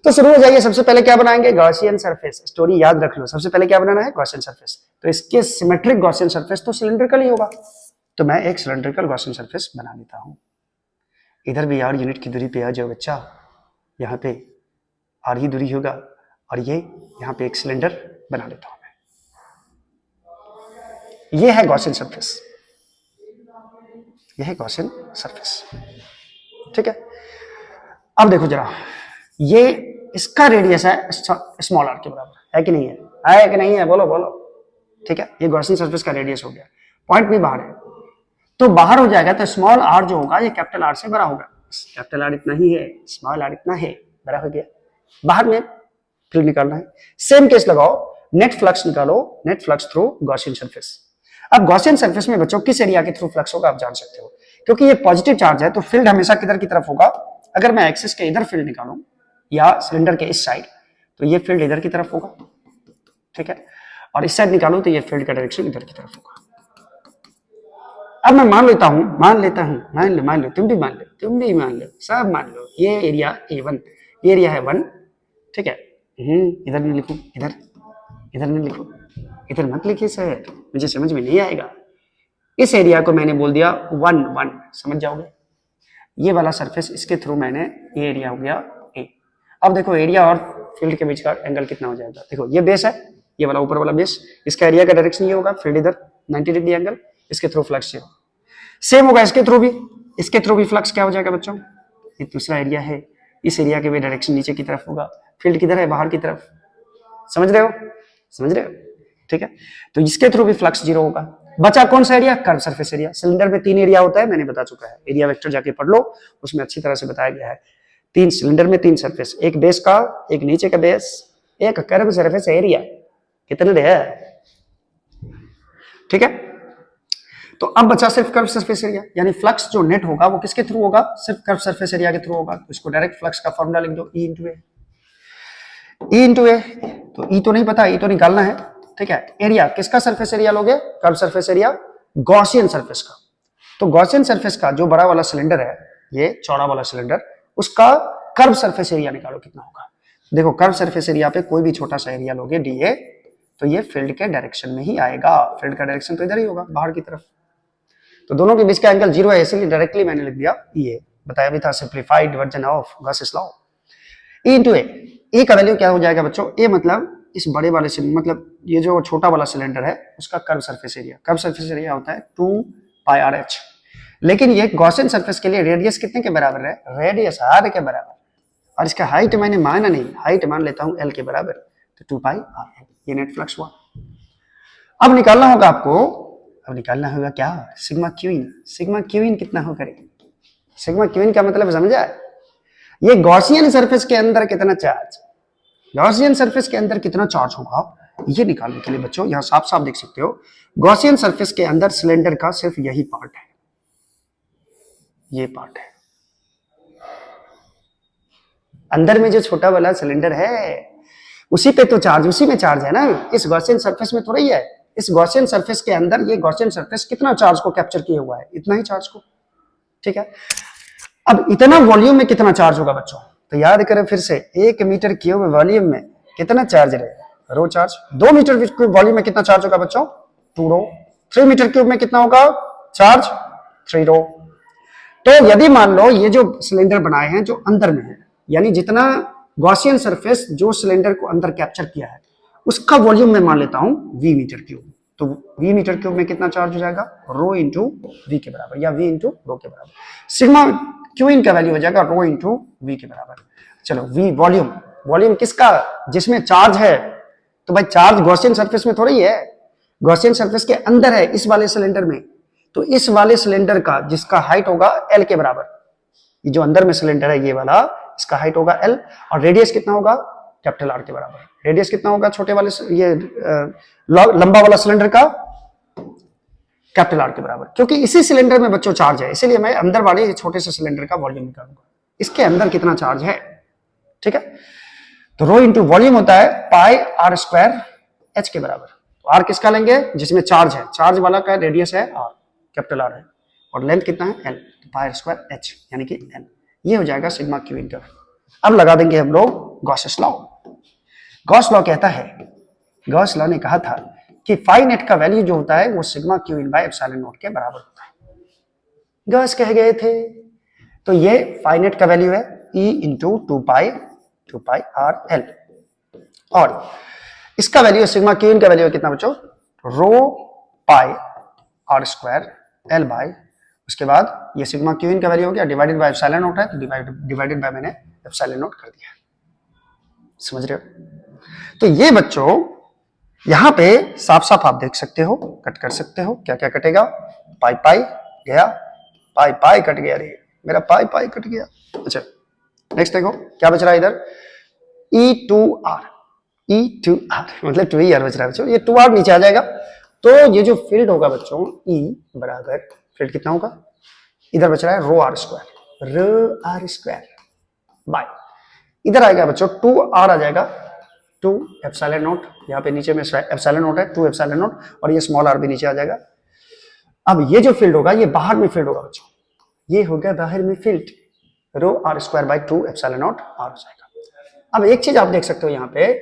तो शुरू हो जाइए, सबसे पहले क्या बनाएंगे, गॉसियन सरफेस। स्टोरी याद रख लो, सबसे पहले क्या बनाना है, गॉसियन सरफेस। तो इसके सिमेट्रिक गॉसियन सरफेस तो सिलेंड्रिकल ही होगा, तो मैं एक सिलेंड्रिकल गॉसियन सरफेस बना लेता हूं। इधर भी आर यूनिट की दूरी पे आ जाओ बच्चा, यहाँ पे आर ही दूरी होगा, और ये यहाँ पे एक सिलेंडर बना लेता हूं मैं। ये है गॉसियन सरफेस, यह है गॉसियन सरफेस, ठीक है। अब देखो जरा, ये इसका रेडियस है स्मॉल आर के बराबर, है कि नहीं है, बोलो, ठीक है। ये गॉसियन सरफेस का रेडियस हो गया, पॉइंट भी बाहर है, तो बाहर हो जाएगा, तो स्मॉल आर जो होगा ये कैपिटल आर से बड़ा होगा। कैपिटल आर इतना ही है, स्मॉल आर इतना है, बड़ा हो गया। बाहर में फील्ड निकालना है। सेम केस लगाओ, नेट फ्लक्स निकालो, net flux through Gaussian surface. अब गॉसियन सरफेस में बच्चों किस एरिया के थ्रू फ्लक्स होगा आप जान सकते हो, क्योंकि ये पॉजिटिव चार्ज है तो फील्ड हमेशा किधर की तरफ होगा। अगर मैं एक्सिस के इधर फील्ड निकालूं या सिलेंडर के इस साइड, तो ये फील्ड इधर की तरफ होगा, ठीक है। और इस साइड निकालूं तो ये फील्ड का डायरेक्शन इधर की तरफ होगा। अब मैं मान लेता हूं, मान लो, तुम भी मान लो, सब मान लो, ये एरिया A1, ये एरिया है 1, ठीक है। इधर नहीं लिखो, इधर नहीं लिखो, इधर मत लिखिए सर, मुझे समझ में नहीं आएगा। इस एरिया को मैंने बोल दिया 1 1, समझ जाओगे। ये वाला सरफेस, इसके थ्रू मैंने, ये एरिया हो गया A। अब देखो एरिया और फील्ड के बीच का एंगल कितना हो जाएगा। देखो ये बेस है, ये वाला ऊपर वाला बेस, इसका एरिया का डायरेक्शन ये होगा, फील्ड इधर 90 डिग्री एंगल, इसके थ्रू फ्लक्स जीरो। सेम होगा इसके थ्रू भी, इसके थ्रू भी फ्लक्स क्या हो जाएगा बच्चों, ये दूसरा एरिया है, इस एरिया के भी डायरेक्शन नीचे की तरफ होगा, फील्ड किधर है, बाहर की तरफ। समझ रहे हो, ठीक है। तो इसके थ्रू भी फ्लक्स जीरो होगा। बचा कौन सा area, curve surface area. Cylinder में 3 एरिया होता है, मैंने बता चुका है, एरिया वेक्टर जाके पढ़ लो, उसमें अच्छी तरह से बताया गया है। 3 सिलेंडर में 3 सरफेस, एक बेस का, एक नीचे का बेस, एक कर्व सरफेस एरिया, कितने रहे, ठीक है। तो अब बचा सिर्फ कर्व सरफेस एरिया, यानी फ्लक्स जो नेट होगा वो किसके थ्रू होगा, सिर्फ कर्व सरफेस एरिया के थ्रू होगा। तो इसको डायरेक्ट फ्लक्स का फॉर्मूला लिख दो, E इंटू ए। तो E तो नहीं पता, E तो निकालना है, ठीक है। एरिया किसका सरफेस एरिया लोगे, curve surface area Gaussian surface का। तो गॉसियन सरफेस का जो बड़ा वाला सिलेंडर है, ये चौड़ा वाला सिलेंडर, उसका कर्व सरफेस एरिया निकालो कितना होगा। देखो कर्व सरफेस एरिया पे कोई भी छोटा सा एरिया लोगे DA, तो ये फील्ड के डायरेक्शन में ही आएगा, फील्ड का डायरेक्शन तो इधर ही होगा, बाहर की तरफ। तो दोनों के बीच का एंगल 0 है, इसलिए डायरेक्टली मैंने लिख दिया EA, बताया भी था, simplified version of Gauss's law. E into A का वैल्यू क्या हो जाएगा बच्चों, ए मतलब इस बड़े वाले से, मतलब ये जो छोटा वाला सिलेंडर है उसका curve surface area, curve surface area होता है 2πRH। लेकिन ये गॉसियन सरफेस के लिए रेडियस कितने के बराबर है, रेडियस R के बराबर, और इसका हाइट मैंने माना नहीं, हाइट मान लेता हूं L के बराबर, तो 2πR, ये नेट फ्लक्स हुआ। अब निकालना होगा आपको, अब निकालना होगा क्या, सिग्मा क्यूइन। सिग्मा क्यूइन कितना होगा, सिग्मा क्यूइन का मतलब समझा, ये गॉसियन सरफेस के अंदर कितना चार्ज, गॉसियन सरफेस के अंदर कितना चार्ज होगा, ये निकालने के लिए बच्चों यहां साफ साफ देख सकते हो, गॉसियन सरफेस के अंदर सिलेंडर का सिर्फ यही पार्ट है, ये पार्ट है, अंदर में जो छोटा वाला सिलेंडर है उसी पे तो चार्ज, उसी में चार्ज है ना, इस गॉसियन सरफेस में थोड़ा ही है। इस गॉसियन सरफेस के अंदर ये गॉसियन सरफेस कितना चार्ज को कैप्चर किया हुआ है, इतना ही चार्ज को, ठीक है। अब इतना वॉल्यूम में कितना चार्ज होगा बच्चों, तो याद करें फिर से, 1 मीटर क्यूब वॉल्यूम में कितना चार्ज रहेगा, रो चार्ज। 2 मीटर क्यूब वॉल्यूम में कितना चार्ज होगा बच्चों, 2 रो। 3 मीटर क्यूब में कितना होगा चार्ज, 3 रो। तो यदि मान लो ये जो सिलेंडर बनाए हैं जो अंदर में है, यानी जितना गॉसियन सरफेस जो सिलेंडर को अंदर कैप्चर किया है उसका वॉल्यूम में मान लेता हूं V मीटर क्यूब, तो V मीटर क्यूब में कितना चार्ज हो जाएगा, रो इंटू V के बराबर, या V इंटू रो के बराबर। सिग्मा क्यूइन का वैल्यू हो जाएगा रो इंटू V के बराबर। चलो V वॉल्यूम, वॉल्यूम किसका, जिसमें चार्ज है, तो भाई चार्ज गॉसियन सरफेस में थोड़ी है, गॉसियन सरफेस के अंदर है इस वाले सिलेंडर में, तो इस वाले सिलेंडर का जिसका हाइट होगा L के बराबर, ये जो अंदर में सिलेंडर है ये वाला, इसका हाइट होगा L, और रेडियस कितना होगा, कैपिटल R के बराबर। रेडियस कितना होगा छोटे वाले, ये लंबा वाला सिलेंडर का, कैपिटल R के बराबर, क्योंकि इसी सिलेंडर में बच्चों चार्ज है, इसीलिए मैं अंदर वाले छोटे से सिलेंडर का वॉल्यूम निकालूंगा, इसके अंदर कितना चार्ज है, ठीक है। तो रो इंटू वॉल्यूम होता है πr² h के बराबर। तो R किसका लेंगे, जिसमें चार्ज है, चार्ज वाला का रेडियस है R, कैपिटल R है, और लेंथ कितना है L, तो πr² h यानी कि L, ये हो जाएगा सिग्मा क्यू इंटर। अब लगा देंगे हम लोग गॉसियस लॉ। गॉस लॉ कहता है, गॉस लॉ ने कहा था कि फाई नेट का वैल्यू जो होता है वो sigma Q in by epsilon not के बराबर होता है, गॉस कह गए थे। तो ये फाई नेट का वैल्यू है E इंटू 2πr/L, और इसका वैल्यू सिग्मा क्यू इन का वैल्यू कितना बच्चों, रो पाई r² L बाय, उसके बाद ये सिग्मा क्यू इन का वैल्यू हो गया डिवाइडेड बाय एप्सिलॉन नॉट है, तो डिवाइडेड बाय मैंने एप्सिलॉन नॉट कर दिया, समझ रहे हो। तो ये बच्चों यहां पे साफ साफ आप देख सकते हो, कट कर सकते हो, क्या क्या कटेगा, पाई पाई गया, पाई पाई कट गया, रे मेरा पाई पाई कट गया। अच्छा नेक्स्ट देखो क्या बच रहा है इधर, E2R, E2R मतलब 2R बच रहा है बच्चों, ये 2R नीचे आ जाएगा, तो ये जो फील्ड होगा बच्चों E बराबर फील्ड कितना होगा, इधर बच रहा है रो आर स्क्वायर बाय, इधर आएगा बच्चों 2R आ जाएगा, 2 एप्सिलॉन नॉट, यहाँ पे नीचे में एप्सिलॉन नॉट है, 2 एप्सिलॉन नॉट, और ये स्मॉल r भी नीचे आ जाएगा। अब ये जो फील्ड होगा ये बाहर में फील्ड होगा बच्चों, ये हो गया बाहर में field, rho are square by 2 epsilon not r हो जाएगा। अब एक चीज आप देख सकते हो यहाँ पे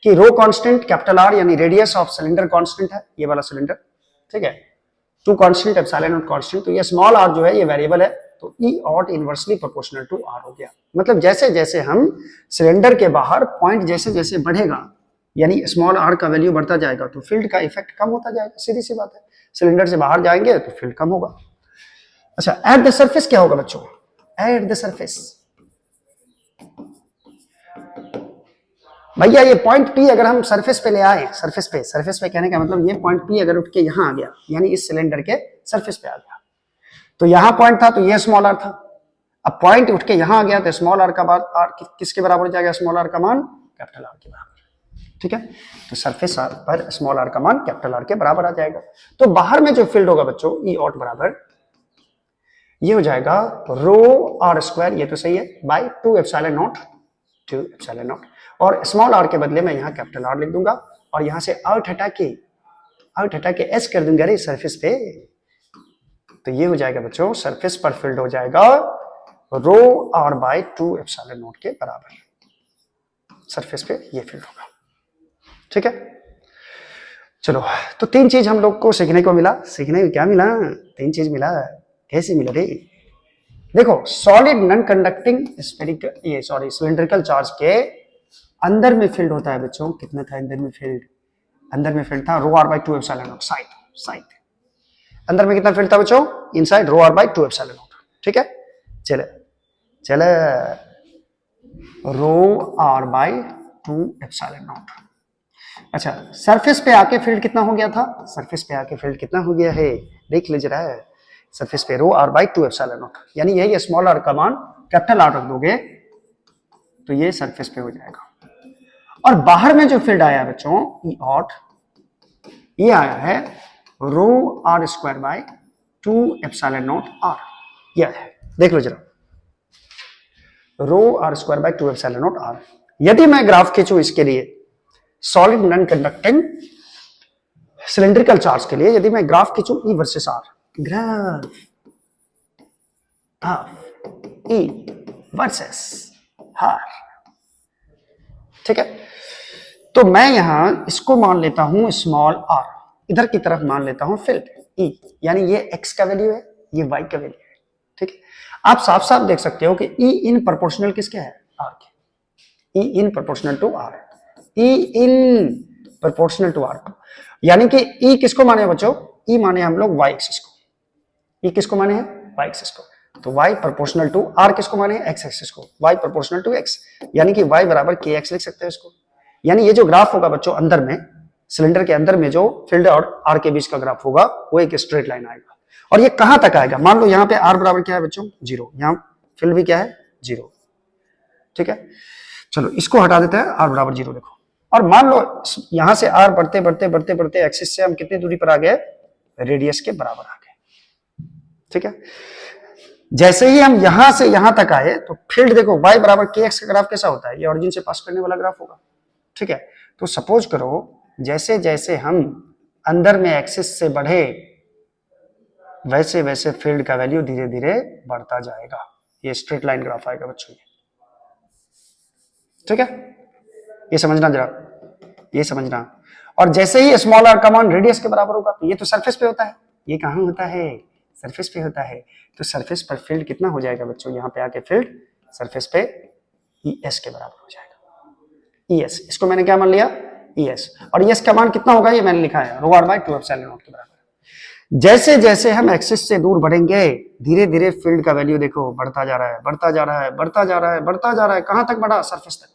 कि रो कांस्टेंट कैपिटल R यानी रेडियस ऑफ सिलेंडर कांस्टेंट है, ये वाला सिलेंडर, ठीक है, 2 कांस्टेंट एप्सिलॉन नॉट कांस्टेंट, तो ये स्मॉल r जो है ये वेरिएबल है, तो E out inversely proportional to R हो गया। मतलब जैसे जैसे हम सिलेंडर के बाहर पॉइंट जैसे जैसे बढ़ेगा यानी स्मॉल r का वैल्यू बढ़ता जाएगा तो फील्ड का इफेक्ट कम होता जाएगा, सीधी सी बात है, सिलेंडर से बाहर जाएंगे तो फील्ड कम होगा। अच्छा एट द सरफेस क्या होगा बच्चों, एट द सरफेस भैया ये पॉइंट P अगर हम सरफेस पे ले आए, सरफेस पे कहने का मतलब ये पॉइंट P अगर उठ के यहां आ गया यानी इस सिलेंडर के सरफेस पे आ गया, तो यहां पॉइंट था तो ये स्मॉल r था, अब पॉइंट उठ के यहां आ गया तो स्मॉल r का मान r किसके बराबर हो जाएगा, स्मॉल r का मान कैपिटल R के बराबर, ठीक है, तो सरफेस पर स्मॉल r का मान कैपिटल R के बराबर आ जाएगा। तो बाहर में जो फील्ड होगा बच्चों E ऑट बराबर ये हो जाएगा रो आर स्क्वायर, ये तो सही है, बाय 2 एप्सिलॉन नॉट, और स्मॉल r के बदले में यहाँ कैपिटल R लिख दूंगा और यहाँ से आउट हटा के S कर दूंगा रे सरफेस पे, तो ये हो जाएगा बच्चों सरफेस पर फील्ड हो जाएगा रो r बाय 2 एप्सिलॉन नॉट के बराबर, सरफेस पे ये फील्ड होगा, ठीक है। चलो तो 3 चीज हम लोग को सीखने को मिला, सीखने को क्या मिला, 3 चीज मिला, कैसे मिला रे, देखो solid non conducting cylindrical charge के अंदर में फील्ड होता है बच्चों, कितना था अंदर में फील्ड था rho r by 2 epsilon naught, side अंदर में कितना फील्ड था बच्चों, inside rho r by 2 epsilon not, ठीक है, चले rho r by 2 epsilon naught. अच्छा सरफेस पे आके फील्ड कितना हो गया था, सरफेस पे आके फील्ड कितना हो गया है देख लीजिए रहा है, सरफेस पे रो आर बाय 2 एप्सिलॉन नॉट, यानी यही स्मॉल r का मान कैपिटल R रख दोगे तो ये सरफेस पे हो जाएगा। और बाहर में जो फील्ड आया बच्चों E ऑट, ये आया है rho are square by 2 epsilon not R, ये है, देख लो जरा, rho are square by 2 epsilon not R। यदि मैं ग्राफ खींचूं इसके लिए solid non conducting cylindrical charge के लिए, यदि मैं ग्राफ खींचूं E versus R, graph E versus R, ठीक है, तो मैं यहां इसको मान लेता हूं स्मॉल r, इधर की तरफ मान लेता हूं फील्ड E, यानी ये x का वैल्यू है, ये y का वैल्यू है, ठीक है। आप साफ साफ देख सकते हो कि E इन प्रोपोर्शनल किसके है, R के, E in proportional to R, E in proportional to R, यानी कि E किसको माने बच्चों, E माने हम लोग y एक्सिस को, E किसको माने हैं y एक्सिस को, तो y प्रोपोर्शनल टू R किसको माने हैं x एक्सिस को, y प्रोपोर्शनल टू x, यानी कि y बराबर kx लिख सकते हैं इसको। यानी ये जो ग्राफ होगा बच्चों अंदर में सिलेंडर के अंदर में जो फील्ड और R के बीच का ग्राफ होगा वो एक स्ट्रेट लाइन आएगा, और ये कहां तक आएगा, मान लो यहाँ पे R बराबर क्या है बच्चों 0, यहाँ फील्ड भी क्या है 0, ठीक है, चलो इसको हटा देते हैं R बराबर 0 देखो, और मान लो यहां से R बढ़ते एक्सिस से हम कितनी दूरी पर आ गए, रेडियस के बराबर आ गए, ठीक है। जैसे ही हम यहां से यहां तक आए तो फील्ड देखो y बराबर kx का ग्राफ कैसा होता है, ये ओरिजिन से पास करने वाला ग्राफ होगा, ठीक है। तो सपोज करो जैसे जैसे हम अंदर में एक्सिस से बढ़े वैसे वैसे फील्ड का वैल्यू धीरे धीरे बढ़ता जाएगा, ये स्ट्रेट लाइन ग्राफ आएगा बच्चों, ठीक है, ये समझना जरा, ये समझना। और जैसे ही स्मॉल r का मान रेडियस के बराबर होगा तो ये तो सरफेस पे होता है, ये कहां होता है, सरफेस पे होता है, तो सरफेस पर फील्ड कितना हो जाएगा बच्चों, यहाँ पे आके फील्ड सरफेस पे ES के बराबर हो जाएगा, ES, इसको मैंने क्या मान लिया ES, और ES का मान कितना होगा ये मैंने लिखा है rho r by 2 epsilon not के बराबर। जैसे जैसे हम एक्सिस से दूर बढ़ेंगे धीरे धीरे फील्ड का वैल्यू देखो बढ़ता जा रहा है, कहां तक बढ़ा, सरफेस तक।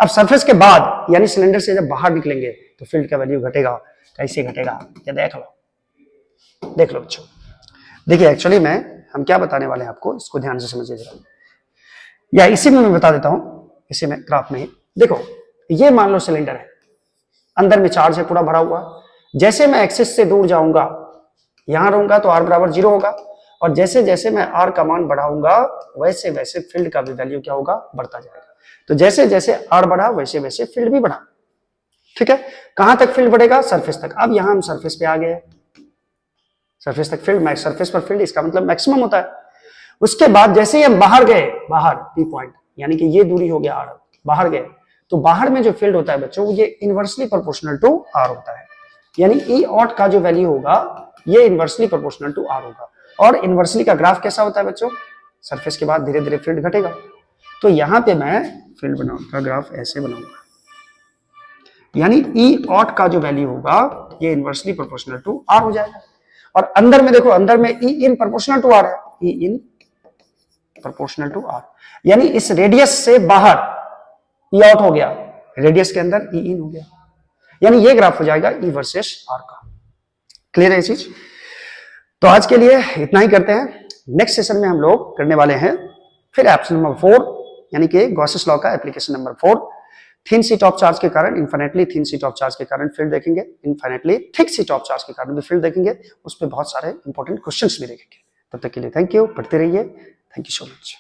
अब सरफेस के बाद यानी सिलेंडर से जब बाहर निकलेंगे तो फील्ड का वैल्यू घटेगा, कैसे घटेगा ये देख लो बच्चों। देखिए एक्चुअली हम क्या बताने वाले हैं आपको, इसको ध्यान से समझिए जरा, या इसी में मैं बता देता हूं, इसी में ग्राफ में ही देखो, ये मान लो सिलेंडर है, अंदर में चार्ज है पूरा भरा हुआ, जैसे मैं एक्सिस से दूर जाऊंगा, यहां रहूंगा तो r बराबर 0 होगा, और जैसे जैसे मैं r का मान बढ़ाऊंगा वैसे वैसे फील्ड का भी वैल्यू क्या होगा, बढ़ता जाएगा। तो जैसे जैसे r बढ़ा वैसे वैसे फील्ड भी बढ़ा। ठीक है, कहां तक फील्ड बढ़ेगा, सरफेस तक। अब यहां हम सरफेस पे आ गए, सरफेस तक फील्ड, सरफेस पर फील्ड इसका मतलब मैक्सिमम होता है। उसके बाद जैसे ही हम बाहर गए, बाहर पी पॉइंट, यानी कि ये दूरी हो गया r, बाहर गए तो बाहर में जो फील्ड होता है बच्चों, ये इनवर्सली प्रोपोर्शनल टू r होता है, यानी ई ऑट का जो वैल्यू होगा ये इनवर्सली प्रोपोर्शनल टू r होगा। और इनवर्सली का ग्राफ कैसा होता है बच्चों, सरफेस के बाद धीरे धीरे फील्ड घटेगा। तो यहां पे मैं फील्ड बनाऊंगा, ग्राफ ऐसे बनाऊंगा, यानी ई ऑट का जो वैल्यू होगा ये इनवर्सली प्रोपोर्शनल टू r हो जाएगा। और अंदर में देखो, अंदर में ई इन प्रोपोर्शनल टू r है, ई इन प्रोपोर्शनल टू r, यानी इस रेडियस से बाहर ई आउट हो गया, रेडियस के अंदर ई इन हो गया, यानी ये ग्राफ हो जाएगा ई वर्सेस r का। क्लियर है ये चीज? तो आज के लिए इतना ही करते हैं। नेक्स्ट सेशन में हम लोग करने वाले हैं फिर ऑप्शन नंबर 4, यानी कि गॉसेस लॉ का application number 4। Thin sheet of charge के कारण, infinitely thin sheet of charge के कारण फील्ड देखेंगे, infinitely thick sheet of charge के कारण भी फील्ड देखेंगे, उस पर बहुत सारे इंपॉर्टेंट क्वेश्चंस भी देखेंगे। तब तक के लिए थैंक यू, पढ़ते रहिए, थैंक यू सो मच।